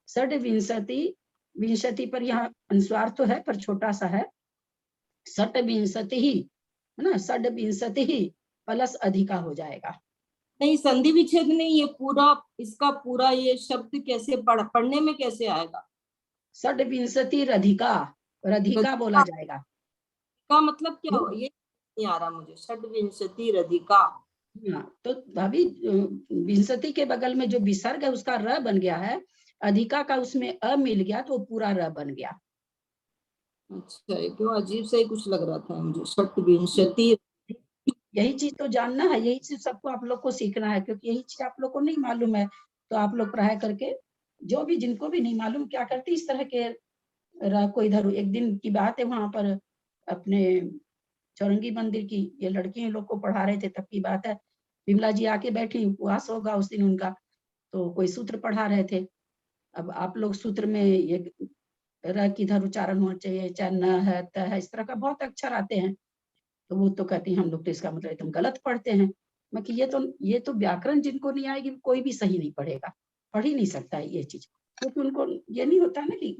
षड्विंशति, विंशति पर यहाँ अनुस्वार तो है पर छोटा सा है, षट्विंशति ही है ना, षड्विंशति ही प्लस अधिका हो जाएगा। नहीं, संधि विच्छेद नहीं, ये पूरा इसका पूरा ये शब्द कैसे पढ़ने में कैसे आएगा? षड्विंशति रधिका, रधिका बोला जाएगा। का मतलब क्या हुआ ये नहीं आ रहा मुझे। षड्विंशति रधिका, तो भाभी विंशति के बगल में जो विसर्ग है उसका र बन गया है, अधिका का उसमें अ मिल गया तो पूरा र बन गया। अच्छा, क्यों अजीब सा ही कुछ लग रहा था मुझे। षट्विंशति, यही चीज तो जानना है, यही चीज सबको आप लोग को सीखना है, क्योंकि यही चीज आप लोग को नहीं मालूम है। तो आप लोग पढ़ाई करके, जो भी जिनको भी नहीं मालूम क्या करते इस तरह के को इधर। एक दिन की बात है, वहां पर अपने चौरंगी मंदिर की ये लड़कियों लोग को पढ़ा रहे थे, तब की बात है। विमला जी आके बैठी, उपवास होगा उस दिन उनका, तो कोई सूत्र पढ़ा रहे थे। अब आप लोग सूत्र में ये र किधर उच्चारण होना चाहिए, चाहे न है, त है, इस तरह का बहुत अक्षर आते हैं। तो वो तो कहती हैं हम लोग तो इसका मतलब तुम गलत पढ़ते हैं। मैं कि ये तो व्याकरण जिनको नहीं आएगी कोई भी सही नहीं पढ़ेगा, पढ़ ही नहीं सकता है ये चीज, क्योंकि उनको ये नहीं होता ना कि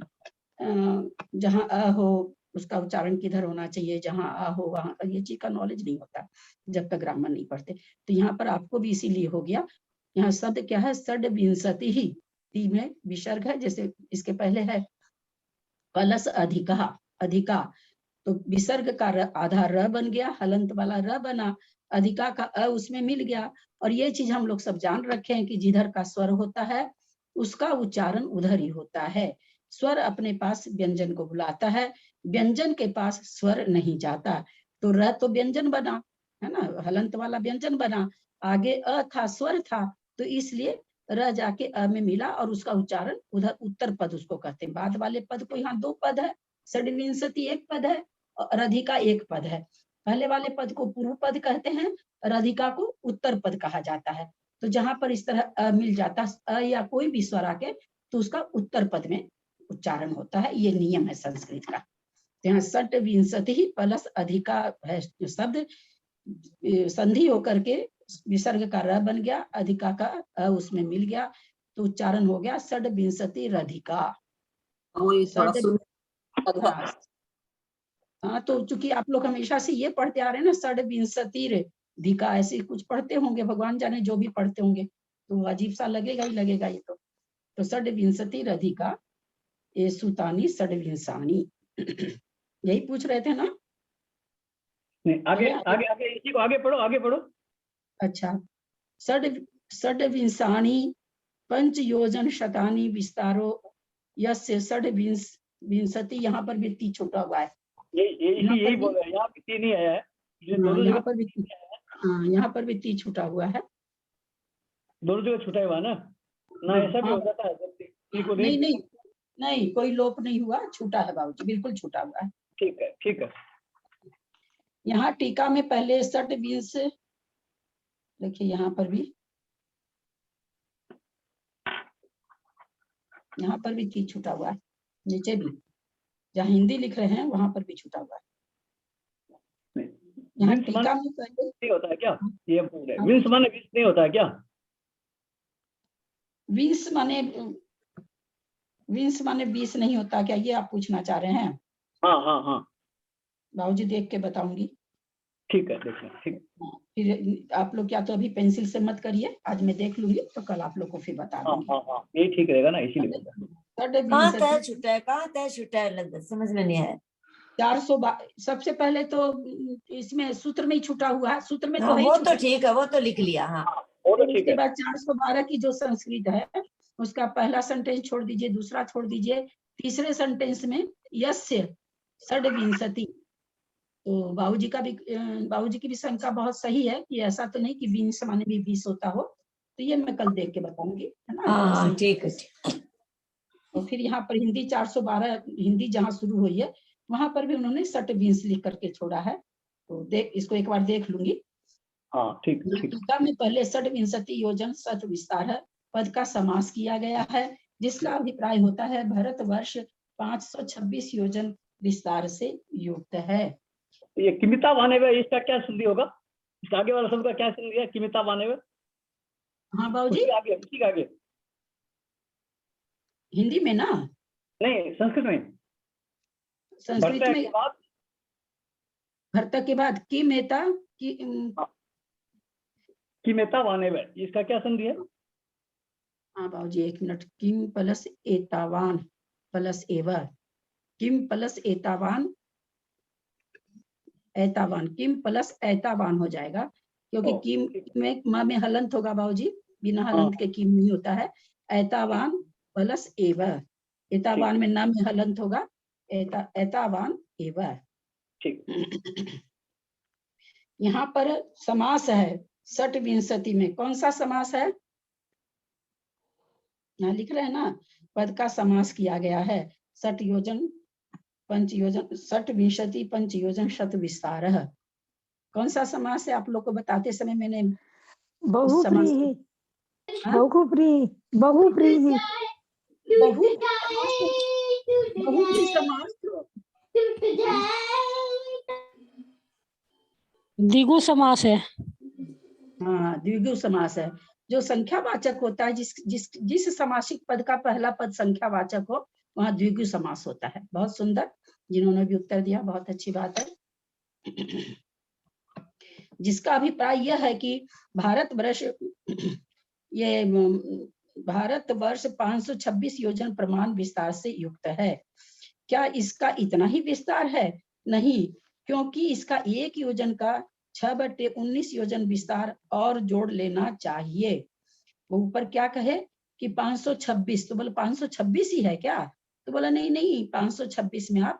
जहाँ अ हो उसका उच्चारण किधर होना चाहिए, जहाँ आ हो वहां का, ये चीज का नॉलेज नहीं होता जब तक ग्रामर नहीं पढ़ते। तो यहाँ पर आपको भी इसीलिए हो गया। यहाँ शब्द क्या है, षड्विंशति ही, ती में विसर्ग है, जैसे इसके पहले है प्लस अधिका, अधिका तो विसर्ग का आधा र बन गया, हलंत वाला र बना, अधिका का अ उसमें मिल गया। और ये चीज हम लोग सब जान रखे हैं कि जिधर का स्वर होता है उसका उच्चारण उधर ही होता है। स्वर अपने पास व्यंजन को बुलाता है, व्यंजन के पास स्वर नहीं जाता। तो र तो व्यंजन बना है ना, हलंत वाला व्यंजन बना, आगे अ था, स्वर था, तो इसलिए र जाके अ में मिला और उसका उच्चारण उधर उत्तर पद उसको कहते हैं। बाद वाले पद को यहाँ 2 पद है, षड्विंशति 1 पद है और रधिका 1 पद है। पहले वाले पद को पूर्व पद कहते हैं, रधिका को उत्तर पद कहा जाता है। तो जहां पर इस तरह अ मिल जाता अ या कोई भी स्वर आके, तो उसका उत्तर पद में उच्चारण होता है। ये नियम है संस्कृत का। यहाँ षड्विंशति ही प्लस अधिका है शब्द, संधि होकर के विसर्ग का र बन गया, अधिका का अ उसमें मिल गया, तो उच्चारण हो गया षड्विंशति रधिका। हाँ, तो चूंकि आप लोग हमेशा से ये पढ़ते आ रहे हैं ना, षड्विंशति रधिका, ऐसे कुछ पढ़ते होंगे, भगवान जाने जो भी पढ़ते होंगे, तो अजीब सा लगेगा ही लगेगा ये तो षड्विंशतिरधिका एषुतानि षड्विंशानि यही पूछ रहे थे ना? नहीं, आगे आगे आगे इसी को आगे पढ़ो। अच्छा, षड्विंशानि पंचयोजन शतानि विस्तारो यस्य षड्विंशति, यहाँ पर भी ती छूटा हुआ है। यही बोल रहे हैं, यहाँ भी ती नहीं आया है। यहाँ पर भी हाँ, यहाँ पर भी ती छूटा हुआ है। दोनों जगह छूटा हुआ ना ऐसा भी हो जाता है जब ती को नहीं, कोई लोप नहीं हुआ, छूटा है बाबूजी, बिल्कुल छूटा हुआ है। ठीक है। यहाँ टीका में पहले षड्विंश, देखिए यहाँ पर भी ती छूटा हुआ है, नीचे भी जहाँ हिंदी लिख रहे हैं वहां पर भी छूटा हुआ है। यहाँ टीका में पहले नहीं होता है क्या? ये बोल रहे विंस माने विंस नहीं होता है क्या? विंस माने 20 नहीं होता क्या, ये आप पूछना चाह रहे हैं? हाँ। बाबूजी देख के बताऊंगी। ठीक है, ठीक। फिर आप लोग क्या तो अभी पेंसिल से मत करिए, आज मैं देख लूंगी तो कल आप लोग को फिर बता दूंगी। हाँ, ये ठीक रहेगा ना, इसीलिए। कहाँ तय छुट्टा है लगता, समझ में नहीं आया। 400 सबसे पहले तो इसमें सूत्र में ही छूटा हुआ है, सूत्र में तो वो तो ठीक है, वो तो लिख लिया। हाँ, उसके बाद 412 की जो संस्कृत है उसका पहला सेंटेंस छोड़ दीजिए, दूसरा छोड़ दीजिए, तीसरे सेंटेंस में यस्य षड्विंशति। तो बाबूजी की भी शंका बहुत सही है कि ऐसा तो नहीं कि विंश माने भी 20 होता हो, तो ये मैं कल देख के बताऊंगी, है ना? हाँ, ठीक है। तो फिर यहाँ पर हिंदी 412 हिंदी जहाँ शुरू हुई है वहां पर भी उन्होंने षड्विंश लिख करके छोड़ा है, तो इसको एक बार देख लूंगी। हाँ, ठीक। टीका में पहले षड्विंशति योजन सच विस्तार है पद का समास किया गया है, जिसका अभिप्राय होता है भारतवर्ष 526 योजन विस्तार से युक्त है। ये किमिता वाने में इसका क्या संधि होगा? इस आगे वाला शब्द का क्या संधि है? किमिता वाने में। हाँ बाबूजी, उसी आगे हिंदी में ना, नहीं संस्कृत में भर्ता के बाद किमेता किमेता वाने में, इसका क्या संधि है? हाँ बाबूजी एक मिनट, किम प्लस एतावान प्लस एवर, किम प्लस एतावान किम प्लस ऐतावान हो जाएगा, क्योंकि किम में म में हलंत होगा बाबूजी, बिना हलंत के किम नहीं होता है। ऐतावान प्लस एवर, एतावान में न में हलंत होगा, ऐतावान एवर। ठीक। यहाँ पर समास है षड्विंशति में, कौन सा समास है? यहाँ लिख रहे हैं ना, पद का समास किया गया है। षड्योजन पंचयोजन षड्विंशति पंचयोजन शत विस्तार। कौन सा समास है? आप लोग को बताते समय मैंने बहुप्री समास द्विगु समास है। हाँ, द्विगु समास है, जो संख्यावाचक होता है, जिस समासिक पद का पहला पद संख्यावाचक हो वहाँ द्विगु समास होता है। बहुत सुंदर, जिन्होंने भी उत्तर दिया, बहुत अच्छी बात है। जिसका अभिप्राय यह है कि भारतवर्ष 526 योजन प्रमाण विस्तार से युक्त है। क्या इसका इतना ही विस्तार है? नहीं, क्योंकि इसका एक योजन का 6/19 योजन विस्तार और जोड़ लेना चाहिए। वो ऊपर क्या कहे कि 526, तो बोले 526 ही है क्या? तो बोला नहीं, 526 में आप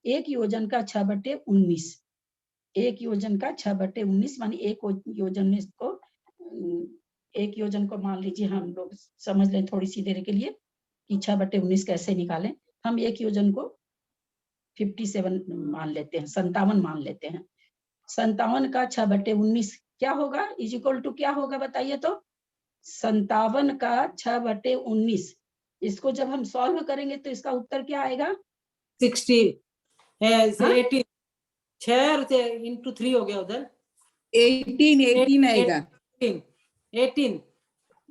एक योजन का 6/19, एक योजन का 6/19 मानी एक योजन को मान लीजिए, हम लोग समझ लें थोड़ी सी देर के लिए कि 6/19 कैसे निकालें। हम एक योजन को 57 मान लेते हैं, 57 मान लेते हैं। 57 का 6/19 क्या होगा? इज इक्वल टू क्या होगा बताइए तो? 57 का 6/19, इसको जब हम सॉल्व करेंगे तो इसका उत्तर क्या आएगा? 16 18 6 into 3 हो गया उधर 18 आएगा। 18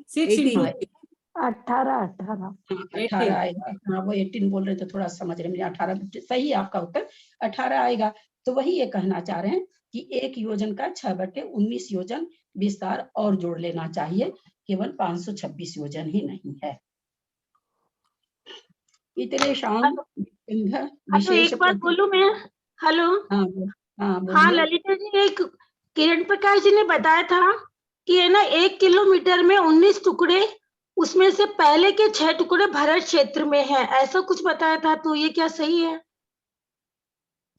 6 18 आएगा। हाँ, वो 18 बोल रहे थे, थोड़ा समझ रहे, 18 सही है आपका उत्तर, 18 आएगा। तो वही ये कहना चाह रहे हैं कि एक योजन का 6/19 योजन विस्तार और जोड़ लेना चाहिए। केवल 526 योजन ही नहीं है। इतने शाम हेलो, एक बात बोलूं मैं? हेलो। हाँ ललिता जी, एक किरण प्रकाश जी ने बताया था कि है ना 1 किलोमीटर में 19 टुकड़े, उसमें से पहले के 6 टुकड़े भरत क्षेत्र में है, ऐसा कुछ बताया था, तो ये क्या सही है?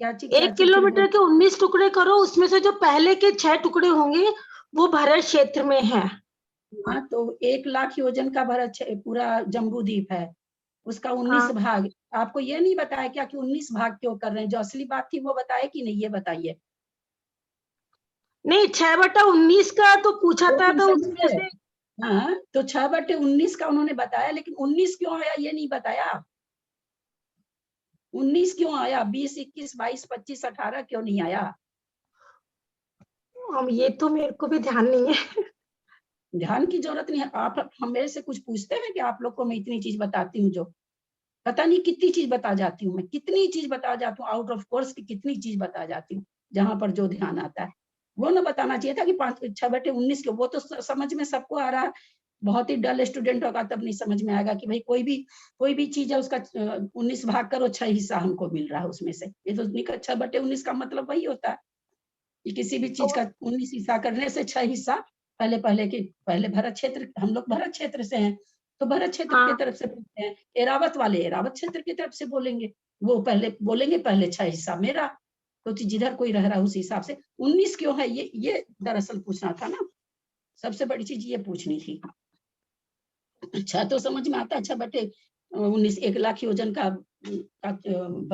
1 किलोमीटर के 19 टुकड़े करो, उसमें से जो पहले के 6 टुकड़े होंगे वो भरत क्षेत्र में है। हाँ, तो 1 लाख योजन का भरत पूरा जम्बू द्वीप है, उसका 19 भाग। आपको ये नहीं बताया क्या कि 19 भाग क्यों कर रहे हैं? जो असली बात थी वो बताए कि नहीं, ये बताइए। नहीं, 6/19 का तो पूछा था, तो उसमें से हाँ, तो 6/19 का उन्होंने बताया, लेकिन 19 क्यों आया ये नहीं बताया। 19 क्यों आया? 20, 21, 22, 25, 18 क्यों नहीं आया? ये तो मेरे को भी ध्यान नहीं है। ध्यान की जरूरत नहीं है। आप हम मेरे से कुछ पूछते हैं कि आप लोग को मैं इतनी चीज बताती हूँ, जो पता नहीं कितनी चीज बता जाती हूँ मैं, कितनी चीज बता जाती हूँ, आउट ऑफ कोर्स की कितनी चीज बता जाती हूँ, जहां पर जो ध्यान आता है वो ना बताना चाहिए था कि 6/19 के। वो तो समझ में सबको आ रहा है, बहुत ही डल स्टूडेंट होगा तब नहीं समझ में आएगा कि भाई कोई भी चीज है उसका 19 भाग करो, 6 हिस्सा हमको मिल रहा है उसमें से। ये तो 6/19 का मतलब वही होता है कि किसी भी चीज का 19 हिस्सा करने से 6 हिस्सा पहले भरत क्षेत्र, हम लोग भरत क्षेत्र से हैं तो भरत क्षेत्र की तरफ से बोलते हैं, एरावत वाले एरावत क्षेत्र की तरफ से बोलेंगे, वो पहले बोलेंगे पहले 6 हिस्सा मेरा, तो जिधर कोई रह रहा है उस हिसाब से 19 क्यों है, ये दरअसल पूछना था ना, सबसे बड़ी चीज ये पूछनी थी। अच्छा, तो समझ में आता है। 6/19 1 लाख योजन का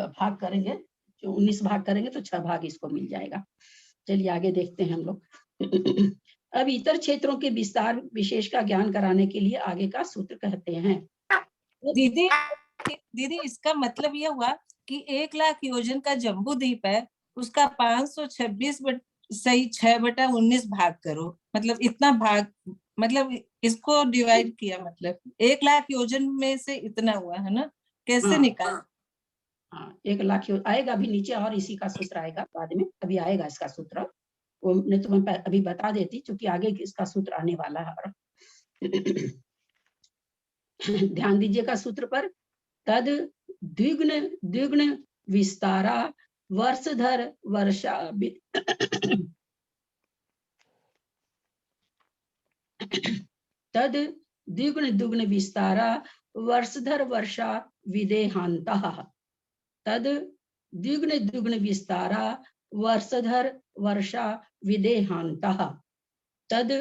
भाग करेंगे, जो 19 भाग करेंगे तो 6 भाग इसको मिल जाएगा। चलिए आगे देखते हैं हम लोग। अब इतर क्षेत्रों के विस्तार विशेष का ज्ञान कराने के लिए आगे का सूत्र कहते हैं। दीदी इसका मतलब यह हुआ कि 1 लाख योजन का जम्बू द्वीप है, उसका 526 सही 6/19 भाग करो, मतलब इतना भाग, मतलब इसको डिवाइड किया, मतलब 1 लाख योजन में से इतना हुआ है ना, कैसे निकाल? हाँ, 1 लाख आएगा अभी नीचे, और इसी का सूत्र आएगा बाद में, अभी आएगा इसका सूत्र, वो नहीं तो मैं अभी बता देती, क्योंकि आगे इसका सूत्र आने वाला है। ध्यान दीजिएगा सूत्र पर। तद द्विगुण विस्तारा वर्षधर वर्षा तद द्विगुण विस्तारा वर्षधर वर्षा विदेहान्तः। तद द्विगुण विस्तारा वर्षधर वर्षा विदेहान्तः। तद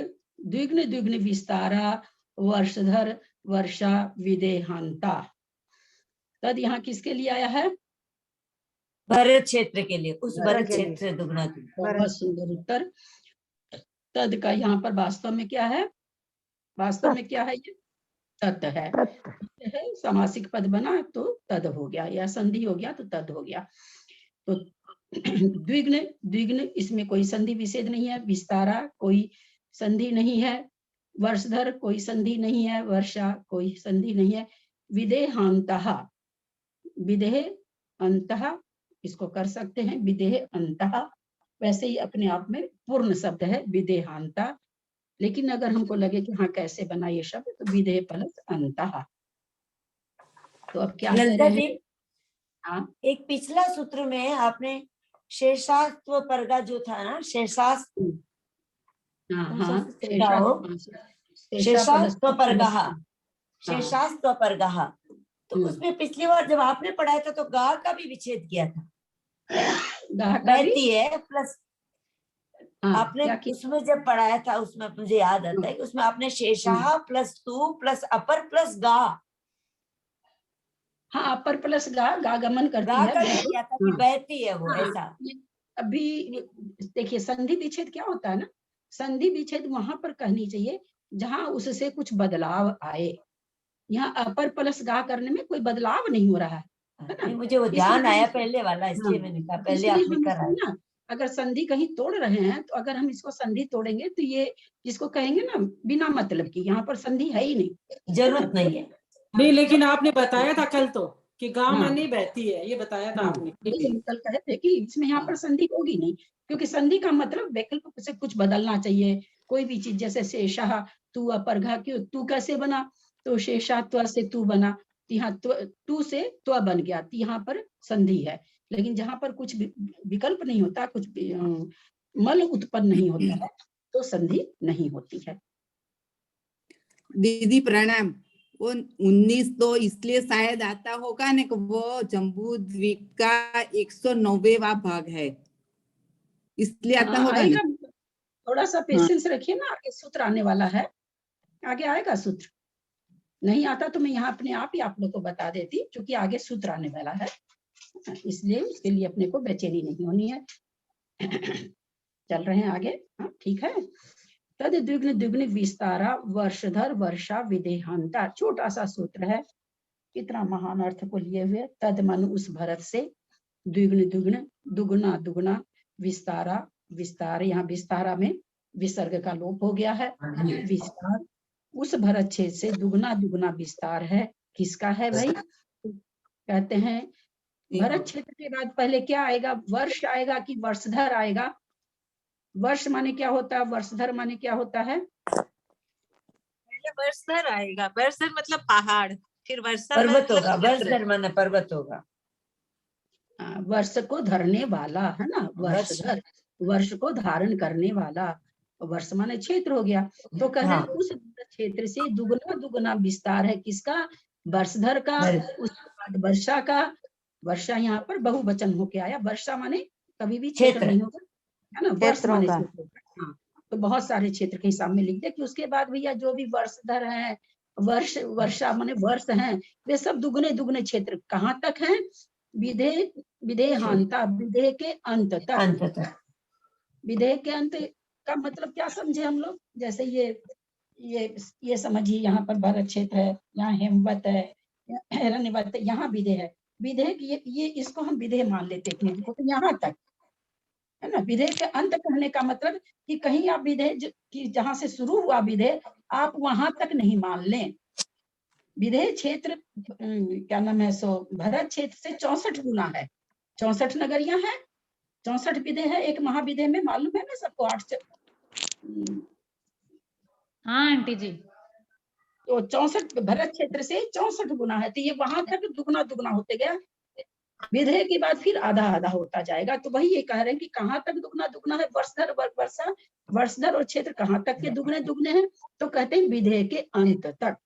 द्विगुण विस्तारा वर्षधर वर्षा विदेहान्ता। तद यहाँ किसके लिए आया है? भरत क्षेत्र के लिए, उस भरत क्षेत्र से दुगना। बहुत सुंदर उत्तर। तद का यहाँ पर वास्तव में क्या है? वास्तव में क्या है? ये तत् है। समासिक पद बना तो तद हो गया, या संधि हो गया तो तद हो गया। तो द्विग्न इसमें कोई संधि विच्छेद नहीं है, विस्तारा कोई संधि नहीं है, वर्षधर कोई संधि नहीं है, वर्षा कोई संधि नहीं है, विदेहान्तः, विदेह अंतः इसको कर सकते हैं, विदेह अंतः वैसे ही अपने आप में पूर्ण शब्द है विदेहान्ता, लेकिन अगर हमको लगे कि हाँ कैसे बना ये शब्द, तो विदेह प्लस अंतः। तो अब क्या कह रहे हैं? हाँ, एक पिछला सूत्र में आपने शेषास्त्व परगा जो था ना, शेषास्त्व परगा, तो उसमें पिछली बार जब आपने पढ़ाया था तो गा का भी विच्छेद किया था, बहती है प्लस आपने उसमें जब पढ़ाया था, उसमें मुझे याद आता है कि उसमें आपने शेषा प्लस तू प्लस अपर प्लस गा, हाँ अपर प्लस गा गमन करती है, बहती है वो, ऐसा। अभी देखिए संधि विच्छेद क्या होता है ना, संधि विच्छेद वहां पर कहनी चाहिए जहां उससे कुछ बदलाव आए। यहाँ अपर प्लस गा करने में कोई बदलाव नहीं हो रहा है ना, मुझे वो ध्यान आया पहले वाला, इसलिए मैंने कहा पहले आपने करा। अगर संधि कहीं तोड़ रहे हैं तो अगर हम इसको संधि तोड़ेंगे तो ये जिसको कहेंगे ना बिना मतलब की, यहाँ पर संधि है ही नहीं, जरूरत नहीं है। नहीं, लेकिन आपने बताया था कल तो कि गांव में नहीं बहती है, ये बताया था आपने। कल कहे थे कि इसमें यहाँ पर संधि होगी नहीं, क्योंकि संधि का मतलब वैकल्प से कुछ बदलना चाहिए। कोई भी चीज जैसे शेषा तू अपरघा क्यों, तू कैसे बना, तो शेषा त्व से तू बना, यहाँ तू से त्व बन गया, यहाँ पर संधि है। लेकिन जहां पर कुछ विकल्प नहीं होता, कुछ मल उत्पन्न नहीं होता है, तो संधि नहीं होती है। दीदी प्रणाम। वो 19 तो इसलिए शायद आता होगा ना कि वो जम्बू द्वीप का 190वां भाग है, इसलिए आता होगा ना। थोड़ा सा पेशेंस रखिए ना, आगे सूत्र आने वाला है, आगे आएगा सूत्र। नहीं आता तो मैं यहाँ अपने आप ही आप लोग को बता देती, क्योंकि आगे सूत्र आने वाला है, इसलिए उसके लिए अपने को बेचैनी नहीं होनी है। चल रहे हैं आगे, हाँ ठीक है। तद द्विग्न द्विग्न विस्तारा वर्षधर वर्षा विदेहांता, छोटा सा सूत्र है, कितना महान अर्थ को लिए हुए। तद मन उस भरत से, द्विग्न द्विग्न दुगुना दुगुना, विस्तारा विस्तार, यहाँ विस्तारा में विसर्ग का लोप हो गया है। विस्तार उस भरत छेद से दुगुना दुगुना विस्तार है, किसका है भाई, कहते हैं भरत क्षेत्र के बाद पहले क्या आएगा, वर्ष आएगा कि वर्षधर आएगा। वर्ष माने क्या होता है, वर्षधर माने क्या होता है, पहले वर्षधर आएगा, वर्षधर मतलब पहाड़, फिर वर्षा पर्वत होगा, वर्षधर माने पर्वत होगा। वर्ष को धरने वाला है ना, वर्षधर, वर्ष को धारण करने वाला, वर्ष माने क्षेत्र हो गया। तो कह रहे हैं उस क्षेत्र से दुगना दुगना विस्तार है, किसका, वर्षधर का, उसके बाद वर्षा का। वर्षा यहाँ पर बहुवचन होके आया, वर्षा माने कभी भी क्षेत्र नहीं होगा, है ना, वर्ष माने क्षेत्र होगा। हाँ, तो बहुत सारे क्षेत्र के हिसाब में लिख दे कि उसके बाद भैया जो भी वर्षधर है, वर्ष वर्षा माने वर्ष हैं, वे सब दुगने दुगने क्षेत्र कहाँ तक हैं, विदेहांता, विदेह के अंत तक। विदेह के अंत का मतलब क्या समझे हम लोग, जैसे ये समझिए, यहाँ पर भरत क्षेत्र है, यहाँ हेमवत है, हिरण्यवत है, यहाँ विदेह है। विदेह ये इसको हम विदेह मान लेते हैं, तो यहाँ तक है ना। विदेह के अंत कहने का मतलब कि कहीं आप विदेह की जहां से शुरू हुआ विदेह, आप वहां तक नहीं मान लें। विदेह क्षेत्र क्या नाम है, सो भरत क्षेत्र से 64 गुना है, 64 नगरियां हैं, 64 विदेह है एक महाविदेह में, मालूम है ना सबको, 8 हाँ आंटी जी। तो 64 भरत क्षेत्र से 64 गुना है, तो ये वहां तक दुगना दुगना होते गया, विदेह के बाद फिर आधा आधा होता जाएगा। तो वही ये कह रहे हैं कि कहाँ तक दुगना दुगना है, वर्षधर वर्षा, वर्षधर और क्षेत्र कहाँ तक के दुगने दुगने हैं, तो कहते हैं विदेह के अंत तक।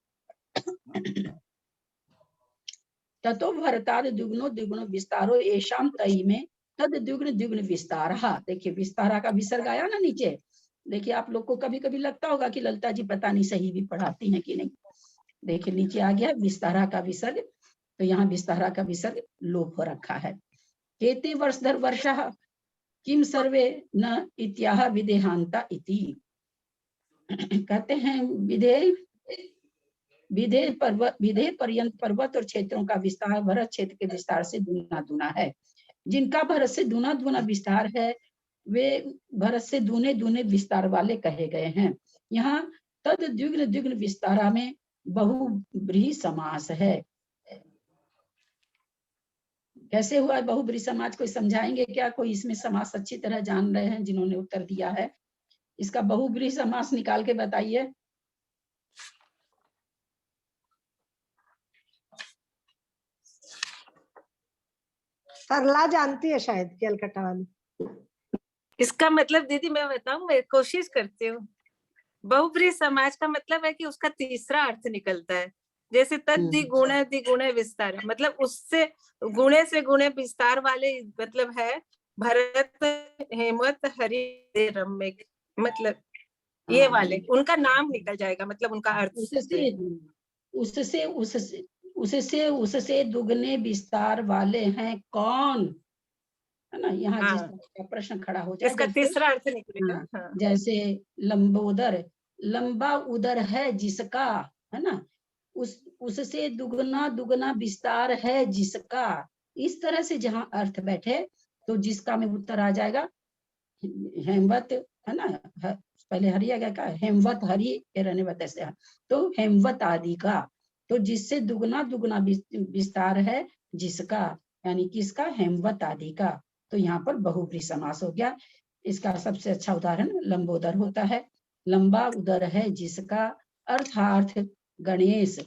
ततो भरताद द्विगुणो द्विगुण विस्तारो येषाम तई में तद द्विगुण द्विगुण विस्तारः। देखिए विस्तारा का विसर्ग आया ना नीचे, देखिए आप लोग को कभी कभी लगता होगा कि ललिता जी पता नहीं सही भी पढ़ाती हैं कि नहीं, देखिए नीचे आ गया विस्तारा का विसर्ग, तो यहाँ विस्तारा का विसर्ग लोप हो रखा है। केते वर्षधर वर्षः किम सर्वे न इत्याह विदेहांता इति, कहते हैं विदेह पर्यंत पर्वत और क्षेत्रों का विस्तार भरत क्षेत्र के विस्तार से दूना दूना है। जिनका भरत से दूना दूना विस्तार है, वे भरत से दूने दूने विस्तार वाले कहे गए हैं। यहाँ तद द्विग्न द्विग्न विस्तारा में बहुब्रीहि समास है। कैसे हुआ बहुब्रीहि समास, कोई समझाएंगे क्या, कोई इसमें समास अच्छी तरह जान रहे हैं जिन्होंने उत्तर दिया है, इसका बहुब्रीहि समास निकाल के बताइए। सरला जानती है शायद, कलकत्ता वाली। इसका मतलब दीदी मैं बताऊं, मैं कोशिश करती हूँ। बहुब्रीहि समाज का मतलब है कि उसका तीसरा अर्थ निकलता है, जैसे द्विगुण विस्तार, मतलब उससे गुणे से गुणे विस्तार वाले, मतलब है भरत हेमवत हरि रम्य, मतलब ये वाले उनका नाम निकल जाएगा, मतलब उनका अर्थ उससे दुगने विस्तार वाले हैं कौन, है ना। यहाँ जिस तरह का प्रश्न खड़ा हो जाए, इसका तीसरा अर्थ निकलेगा। हाँ, जैसे लंबोदर, लंबा उदर है जिसका, है ना, उससे दुगना दुगना विस्तार है जिसका, इस तरह से जहाँ अर्थ बैठे तो जिसका में उत्तर आ जाएगा हेमवत, है ना, पहले हरि आ गया का, हेमवत हरि हिरण्यवत ऐसे, तो हेमवत आदि का, तो जिससे दुगना दुगना विस्तार है जिसका, यानी किसका, हेमवत आदि का। तो यहाँ पर बहुब्रीहि समास हो गया। इसका सबसे अच्छा उदाहरण लंबोदर होता है। लंबा उदर है जिसका, अर्थार्थ गणेश,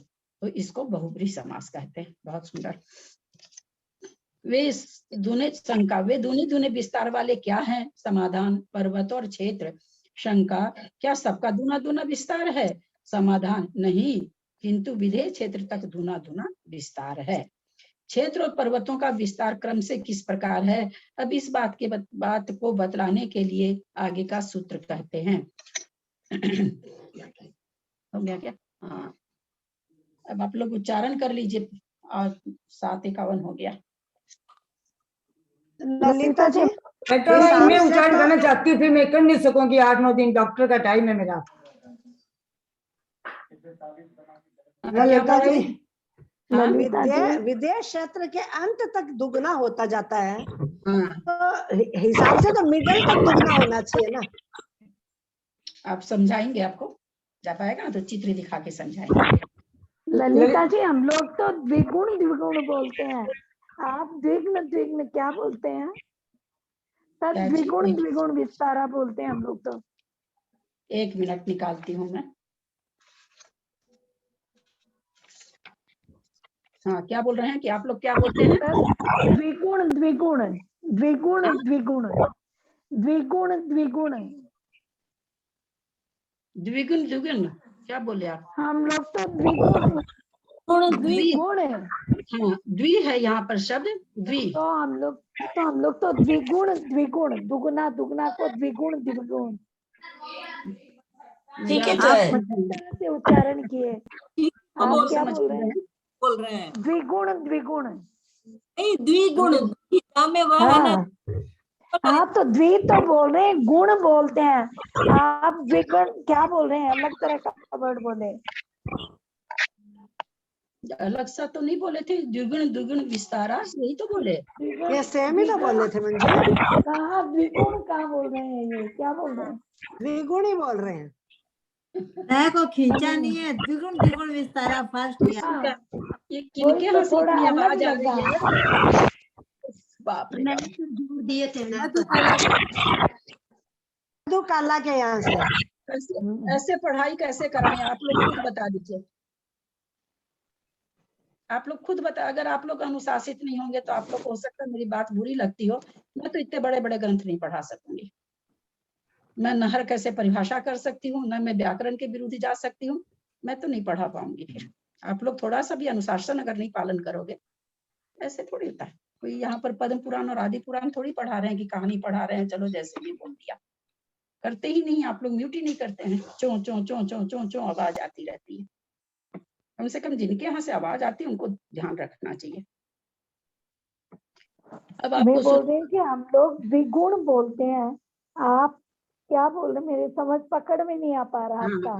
तो इसको बहुब्री समास कहते हैं। बहुत सुंदर। वे दूने शंका, वे दूने दूने विस्तार वाले क्या हैं? समाधान, पर्वत और क्षेत्र। शंका, क्या सबका दूना दूना विस्तार है? समाधान, नहीं, किंतु विधेय क्षेत्र तक दूना दूना विस्तार है। क्षेत्र और पर्वतों का विस्तार क्रम से किस प्रकार है? अब इस बात को बतलाने के लिए आगे का सूत्र कहते हैं। हो गया क्या? हाँ, अब आप लोग उच्चारण कर लीजिए। और 7:51 हो गया। ललिता जी, मैं उच्चारण करना चाहती हूँ, फिर मैं कर नहीं सकूंगी। 8-9 दिन डॉक्टर का टाइम है मेरा। ललिता जी, विदेश क्षेत्र के अंत तक दुगना होता जाता है, तो हिसाब से तो मिडल तक दुगना होना चाहिए ना। आप समझाएंगे? आपको जा पाएगा ना तो चित्र दिखा के समझाएंगे। ललिता जी, हम लोग तो द्विगुण द्विगुण बोलते हैं, आप द्विग्न द्विग्न क्या बोलते हैं? तब द्विगुण द्विगुण विस्तारा बोलते हैं हम लोग तो। 1 मिनट निकालती हूँ मैं। हाँ, क्या बोल रहे हैं कि आप लोग क्या बोलते हैं? द्विगुण द्विगुण द्विगुण द्विगुण द्विगुण द्विगुण द्विगुण द्विगुण क्या बोले आप? हम लोग तो द्विगुण द्विगुण है। हाँ, द्वि है यहाँ पर शब्द, द्वि। तो हम लोग तो द्विगुण द्विगुण, दुगुना दुगुना को द्विगुण द्विगुण। ठीक है, आप से उच्चारण किए। आप क्या बोल रहे हैं? द्विगुण द्विगुण नहीं, द्विगुण में वह है ना। हाँ, तो द्वि तो बोल रहे हैं, गुण बोलते हैं। आप द्विगुण क्या बोल रहे हैं? अलग तरह का वर्ड बोले। अलग सा तो नहीं बोले थे। द्विगुण द्विगुण विस्तारा, यही तो बोले। ये सेम ही तो बोले थे मंजू। कहाँ द्विगुण कहाँ बोल रहे हैं? ये क्या बोल रहे हैं? द्विगुण ही बोल रहे हैं। को खींचा नहीं है। द्विगुण द्विगुण विस्तारा फर्स्ट। ये किनके यहाँ से इतनी आवाज आ रही है? बाप रे, जोड़ दिए थे ना। तो काला के यहाँ से ऐसे पढ़ाई कैसे कराएं? आप लोग खुद बता दीजिए। आप लोग खुद बता। अगर आप लोग अनुशासित नहीं होंगे तो आप लोग, हो सकता है मेरी बात बुरी लगती हो, मैं तो इतने बड़े बड़े ग्रंथ नहीं पढ़ा सकूंगी। मैं न हर कैसे परिभाषा कर सकती हूँ, न मैं व्याकरण के विरुद्ध जा सकती हूँ। मैं तो नहीं पढ़ा पाऊंगी। फिर आप लोग थोड़ा सा भी अनुशासन अगर नहीं पालन करोगे, ऐसे थोड़ी होता है। कोई यहाँ पर पद्म पुराण और आदि पुराण थोड़ी पढ़ा रहे हैं कि कहानी पढ़ा रहे हैं, चलो जैसे भी बोल दिया। करते ही नहीं, आप लोग म्यूट ही नहीं करते हैं। चो चो चो चो चो चो आवाज आती रहती है। कम से कम जिनके यहाँ से आवाज आती है उनको ध्यान रखना चाहिए। अब मैं बोल रही हूँ कि हम लोग द्विगुण बोलते हैं, आप क्या बोल रहे? मेरे समझ पकड़ में नहीं आ पा रहा आपका।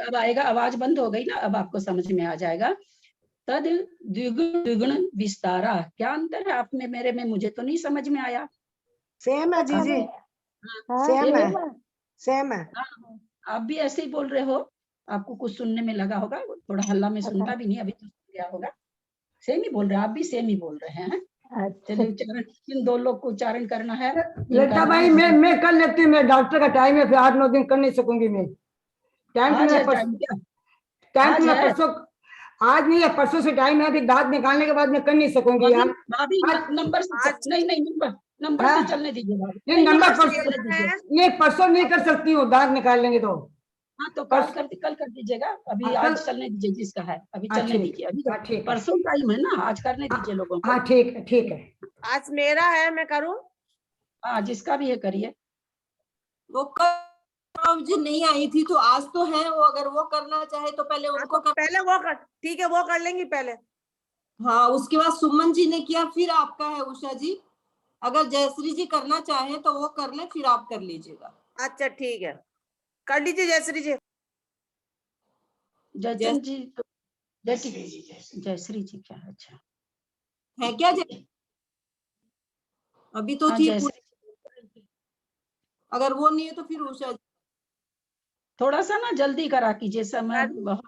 अब आएगा। आवाज बंद हो गई ना, अब आपको समझ में आ जाएगा। तद द्विगुण द्विगुण विस्तारा, क्या अंतर है आप में मेरे में? मुझे तो नहीं समझ में आया। सेम है जीजी, सेम है, सेम है। आप भी ऐसे ही बोल रहे हो। आपको कुछ सुनने में लगा होगा, थोड़ा हल्ला में सुनता भी नहीं, अभी तो गया होगा। सेम ही बोल रहे हैं, आप भी सेम ही बोल रहे हैं। चलिए, उच्चारण इन 2 लोग को उच्चारण करना है। ललिता भाई, मैं कर लेती हूँ। मैं डॉक्टर का टाइम है, फिर 8-9 दिन कर नहीं सकूंगी मैं। टाइम परसों, आज नहीं है, परसों से टाइम है। फिर दांत निकालने के बाद मैं कर नहीं सकूंगी यार। नंबर नंबर से चलने दीजिए। नहीं, परसों नहीं कर सकती हूँ, दांत निकाल लेंगे तो। हाँ, तो कल कर दीजिएगा। अभी आज चलने दीजिए, जिसका है अभी चलने दीजिए। अभी परसों टाइम है ना, आज करने दीजिए लोगों को। हाँ, ठीक है, ठीक है। आज मेरा है, मैं करूँ? हाँ, जिसका भी है करिए। वो कल जी नहीं आई थी, तो आज तो है वो। अगर वो करना चाहे तो पहले उनको पहले वो कर। ठीक है, वो कर लेंगी पहले। हाँ, उसके बाद सुमन जी ने किया, फिर आपका है उषा जी। अगर जयश्री जी करना चाहे तो वो कर ले, फिर आप कर लीजिएगा। अच्छा, ठीक है, कर लीजिए जयश्री जी। जयचंद जी तो जयश्री जी क्या? अच्छा है क्या? अभी तो थी। अगर वो नहीं है तो फिर उषा जी। थोड़ा सा ना जल्दी करा कीजिए, समय बहुत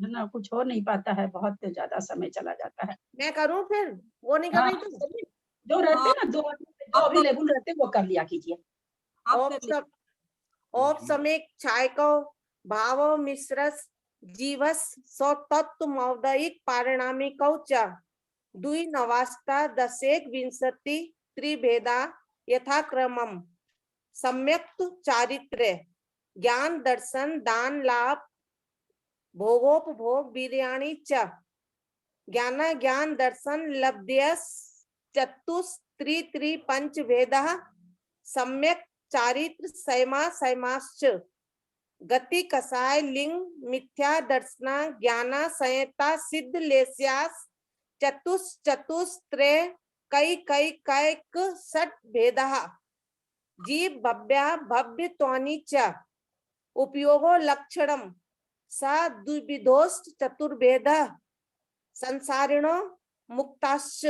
ना, कुछ हो नहीं पाता है, बहुत ज्यादा समय चला जाता है। मैं करूं फिर? वो नहीं कर रही तो जो रहते ना, 2 अवेलेबल रहते वो कर लिया कीजिए। औपसमिक छायको भावो मिश्रस जीवस स्वतत्व मौदयिक पारिणामिकौ च द्वि नवास्ता दशेक विंशति त्रिभेदा यथाक्रमम् सम्यक्त चारित्र्य ज्ञान दर्शन दान लाभ भोगोपभोग वीर्याणि च ज्ञान ज्ञान दर्शन लब्ध्यस चतुस्त्री त्रि पंच भेदः सम्यक चारित्र सैमा सैमाश्च गति कसाय लिंग मिथ्या दर्शना ज्ञान संयता सिद्ध लेस्यास चतुस्त्रय कई कई कैक षट भेदः जीव भव्या भव्य त्वानि च उपयोगो लक्षणम सा द्विविधोश्च चतुर्भेदः संसारिणो मुक्ताश्च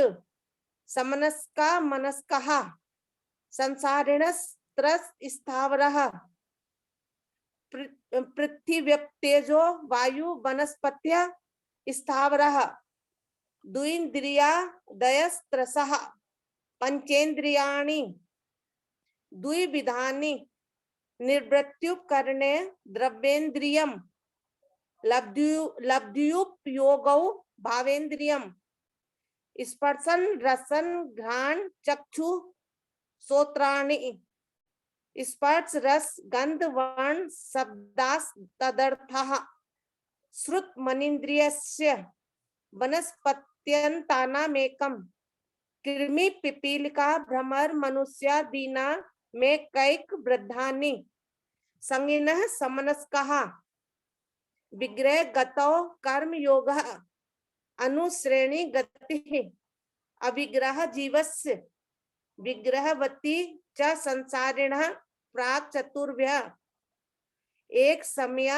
समनस्का मनस्कः संसारिणस्त्रस स्थावरः पृथ्व्यप्तेजो वायु वनस्पत्य स्थावरः द्विन्द्रिया दयस्त्रसः पंचेन्द्रियाणि द्विविधानि निर्वृत्युपकरणे द्रव्येन्द्रियम लब्ध्युपयोगौ भावेन्द्रियम स्पर्शन रसन घ्राण चक्षु श्रोत्राणि स्पर्श रस गंध वर्ण शब्दास तदर्थः श्रुत मनीन्द्रियस्य वनस्पत्यन्तानामेकम् कृमि पिपीलिका भ्रमर मनुष्यादीना में कैक वृद्धानि संगिनः समनस्कः विग्रह गतौ कर्म योगः अनुश्रेणी गतिः अविग्रह जीवस्य विग्रहवती च संसारिणः प्राक चतुर्भ्यः एक समय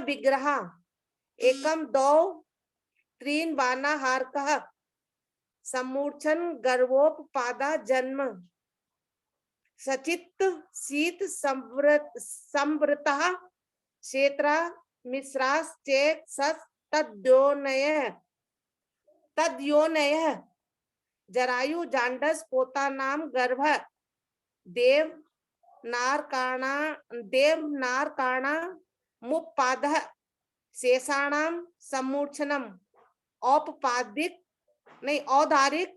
विग्रह एकम दो त्रीन वानाहारकः समूर्छन गर्भोपपादा जन्म सचित्त शीत संवृतः क्षेत्रा मिश्राश्चेत सस तद्योनयः जरायु जांडस पोता नाम गर्भ देव नारकाणा मुपादः शेषाणाम समूर्छनम औदारिक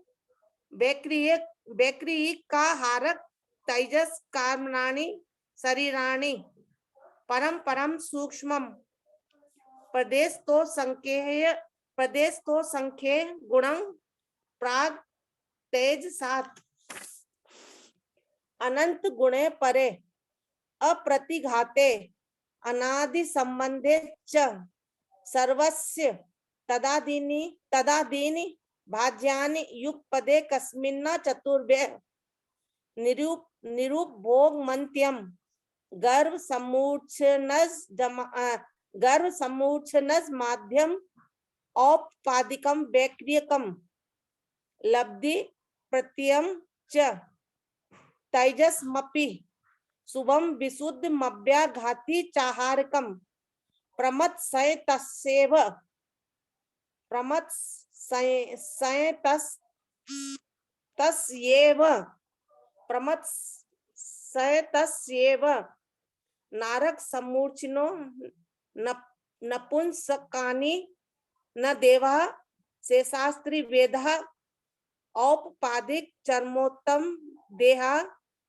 वैक्रियिक का हारक तेजस कर्मणानि शरीराणि परम परम सूक्ष्मम प्रदेश तो संख्ये गुणं प्राग तेज सात अनंत गुणे परे अप्रतिघाते अनादि संबंधे च सर्वस्य तदादीनि भाज्यानि युगपदे कस्मिन्न चतुर्भ्य निरूप भोग मंत्यम गर्भ समूर्छनज माध्यम औपपादिकम वैक्रियकम लब्धि प्रत्ययम च तेजस्मपि शुभम विशुद्ध मव्याघाती चाहारकम प्रमथ सयतस्येव नारक समूर्छिनो नपुंसकानि न देवा शेषास्त्री वेदः औपपादिक चर्मोत्तम देहा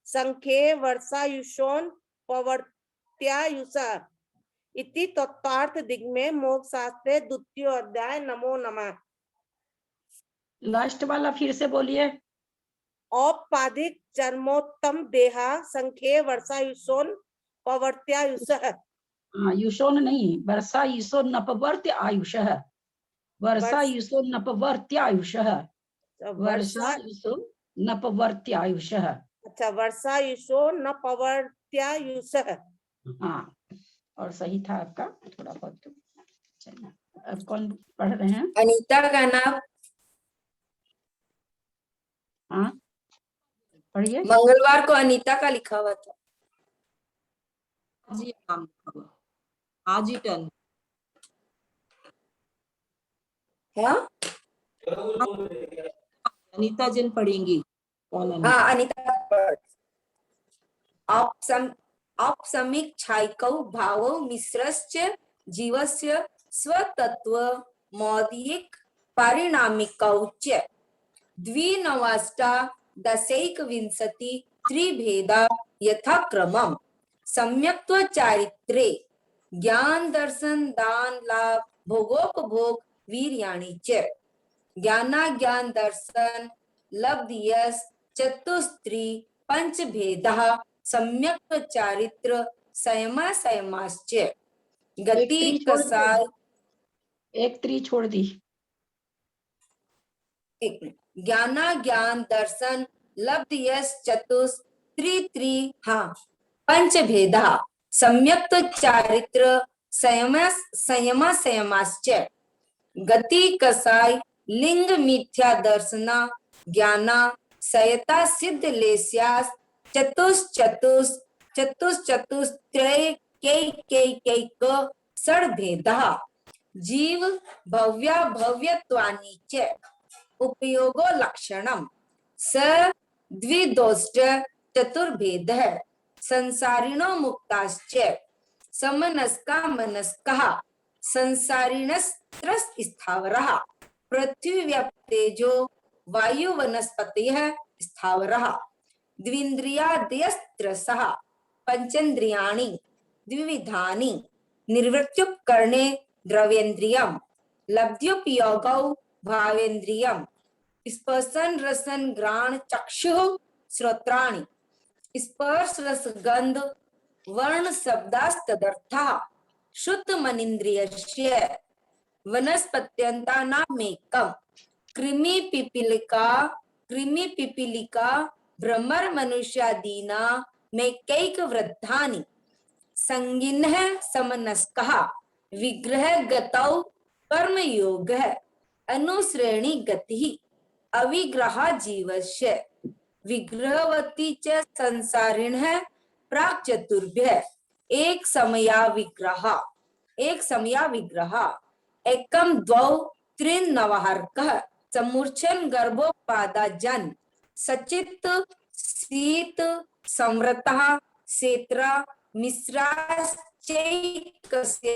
संख्ये वर्षायुषोन पवर्त्यायुष इति तत्वार्थ दिग्मे मोक्ष शास्त्रे द्वितीय अध्याय। नमो नमः। लास्ट वाला फिर से बोलिए। औपपादिक चर्मोत्तम देहा संख्ये वर्षायुषोन पवर्त्यायुष। युषोन नहीं, वर्षा युषो नपवर्त्य आयुष। वर्षा युषो नपवर्त्य आयुष। वर्षा युषो नपवर्त्य आयुष। अच्छा, वर्षा युषो नपवर्त्यायुष। हाँ, और सही था आपका थोड़ा बहुत। अब कौन पढ़ रहे हैं? अनीता का नाम। हाँ, पढ़िए। मंगलवार को अनीता का लिखा हुआ था। जी नाम लिखा हुआ, आज ही टर्न। अनीता जिन पढ़ेंगी। कौन? हाँ, अनीता। औपसमीक्षाइकौ भावौ मिश्रश्च जीवस्य स्वतत्व मौलिक पारिणामिकौ च द्विनवाष्टादशैकविंशति त्रिभेदा यथाक्रमम् सम्यक्त्व चारित्रे ज्ञान दर्शन दान लाभ भोगोपभोग वीर्याणि च ज्ञानाज्ञान दर्शन लब्ध यश चतुस्त्री पंच भेदा सम्यक्त्व चारित्र संयमा संयमाश्च गति कसाय एक त्री छोड़ दी। ज्ञाना ज्ञान दर्शन लब्ध यश चतुस्त्री हाँ पंच भेदा सम्यक्त्व चारित्र संयमा संयमाश्च गति कसाय लिंग मिथ्या दर्शना ज्ञाना सयता सिद्ध लेस्यास चतुश्चतुस्त्रय कैक षड भेदा जीव भव्या भव्यत्वानि च उपयोगो लक्षणम स द्विदोष्ट चतुर्भेदः संसारिणो मुक्ताश्च समनस्का मनस्कः संसारिणस्त्रस् स्थावरः पृथ्वी तेजो वायु वनस्पतयः स्थावरः द्विन्द्रियादयस्त्रसः पंचेन्द्रियाणि द्विविधानि निर्वृत्युपकरणे द्रव्येन्द्रियम् लब्ध्युपयोगौ भावेन्द्रियम् स्पर्शन रसन घ्राण चक्षुः श्रोत्राणि स्पर्श रस गंध वर्ण शब्दास्तदर्थः शुद्ध मनीन्द्रियस्य वनस्पत्यन्तानामेकम् कृमि पिपीलिका भ्रमर मनुष्यादीना में कैक वृद्धानि संगिनः समनस्कः विग्रह गतौ कर्म योगः अनुश्रेणी गति अविग्रह जीवस्य विग्रहवती च संसारिणः प्राक चतुर्भ्य एक समया विग्रह एकम द्वौ त्रीन् नवहर्कः समूर्छन गर्भोपादाजन सचित शीत संवृतः सेत्रा मिश्राश्चैकस्य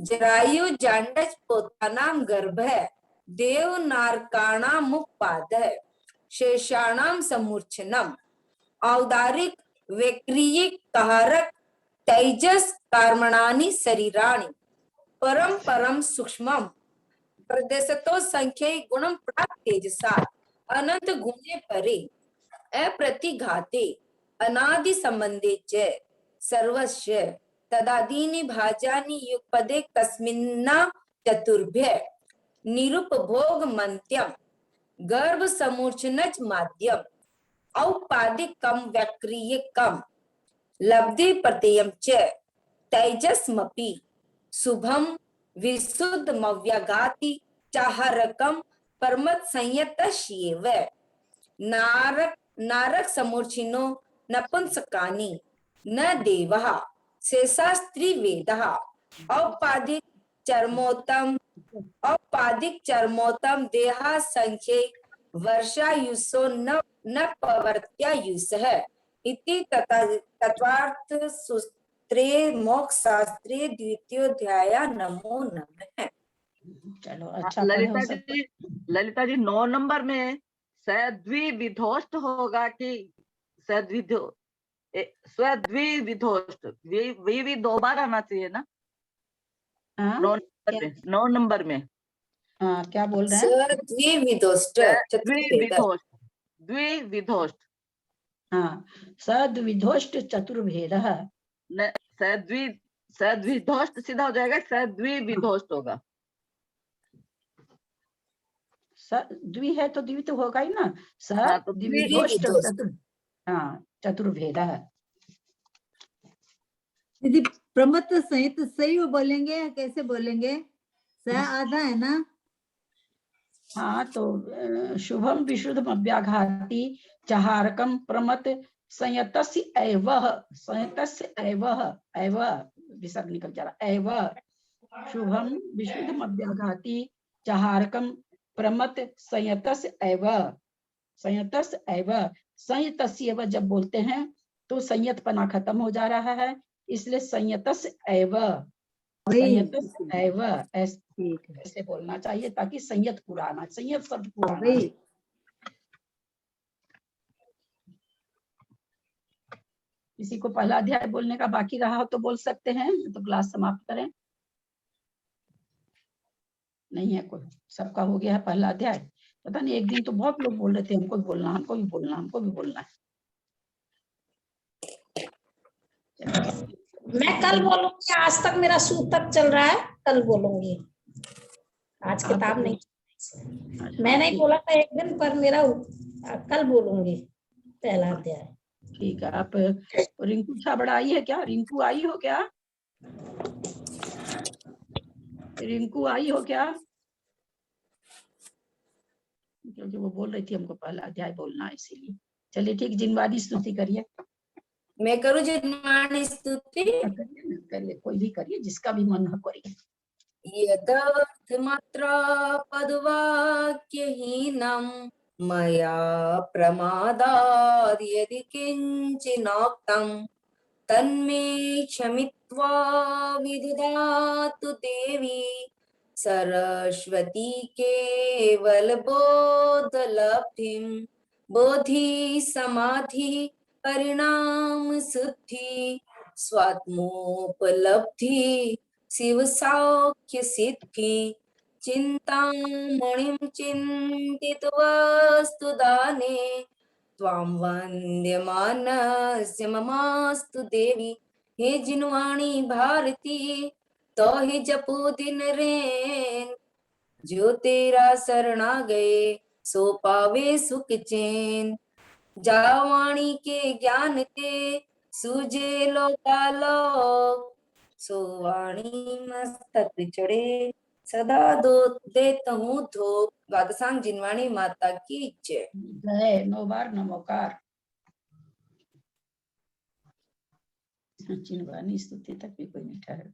जरायु जांडज पोतानाम गर्भ देव नारकाणाम मुखपाद शेषाणाम समूर्छनम औदारिक वैक्रियिक कारक तेजस कर्मणानि शरीराणि परम परम सूक्ष्मम प्रदेशतो संख्यै गुणम प्राक तेजसा अनंत गुणे परे अप्रतिघाते अनादि संबंधे च सर्वस्य तदादीनि भाजानि युगपदे कस्मिन्ना चतुर्भ्य निरुपभोग मन्त्यम गर्भ समूर्छनच माध्यम औपादिकम वैक्रियकम लब्धि प्रत्ययम च तेजस्मपि शुभम विशुद्धमव्यगाति चाहरकम परमत संयतस्येव नारक समूर्छिनो नपुंसकानि न देवः शेषास्त्री वेदः औपादिक चर्मोत्तम देहा संख्ये वर्षायुषो न पवर्त्यायुषः इति तत्वार्थ सूत्रे मोक्ष शास्त्रे द्वितीयोध्याय नमो नमः। चलो अच्छा ललिता जी 9 नंबर में सद्विविधोष्ट होगा कि स्वद्विविधोष्ट भी 2 बार आना चाहिए ना? 9 नंबर में क्या बोल रहे हैं? द्विविधोष्ट हाँ सद्विधोष्ट चतुर्भेदः सद्विधोष्ट सीधा हो जाएगा, सद्विविधोष्ट होगा। द्वि है तो द्वि तो होगा ही ना। सद्विधोष्ट चतुर्भेदः। दीदी प्रमत सहित सही वो बोलेंगे या कैसे बोलेंगे? स आधा है ना? हाँ तो शुभम विशुद्धम अव्याघाति चाहारकम प्रमत संयतस्य एव विसर्ग निकल जा रहा एव शुभम विशुद्धम अव्याघाति चाहारकम प्रमत संयतस्य एव संयतस एव, संयतस्यैव जब बोलते हैं तो संयतपना खत्म हो जा रहा है, इसलिए संयतस एव, संयतस एव ऐसे बोलना चाहिए ताकि संयत पूरा आना, संयत शब्द पूरा आना। किसी को पहला अध्याय बोलने का बाकी रहा हो तो बोल सकते हैं, तो क्लास समाप्त करें। नहीं है कोई, सबका हो गया है पहला अध्याय। पता नहीं एक दिन तो बहुत लोग बोल रहे थे हमको भी बोलना, हमको भी बोलना, हमको भी बोलना है। मैं कल बोलूंगी, आज तक मेरा सूतक चल रहा है, कल बोलूंगी, आज किताब नहीं। मैं नहीं बोला था एक दिन, पर मेरा कल बोलूंगी पहला अध्याय। ठीक है। आप रिंकू छाबड़ा आई है क्या? रिंकू आई हो क्या? रिंकू आई हो क्या? क्योंकि वो बोल रही थी हमको पहला अध्याय बोलना है, इसीलिए। चलिए ठीक, जिनवादी स्तुति करिए। मैं करूँ जिनवादी स्तुति? करिए, कोई भी करिए, जिसका भी मन हो करिए। यदर्थमात्र पदवाक्यहीनं मया प्रमादात् यदि किंचिनोक्तं तन्मे क्षमित्वा विदधातु देवी सरस्वती केवलबोधलब्धिं बोधि समाधि परिणाम सिद्धि स्वात्मोपलब्धि शिव सौख्य सिद्धि चिंतामणिं चिंतित वस्तु दाने त्वां वन्द्यमानस्य ममास्तु देवी। हे जिनवाणी भारती तो ही जपो दिन रैन, जो तेरा शरणा गए सो पावे सुख चैन। जाओ वाणी के ज्ञान ते सूझे लोकालोक, सो वाणी मस्तक चढ़े सदा दो देता हूँ धोप। द्वादशांग जिनवाणी माता की जय। जय। 9 बार नमोकार। जिनवाणी स्तुति तक भी कोई नहीं ठहरता है।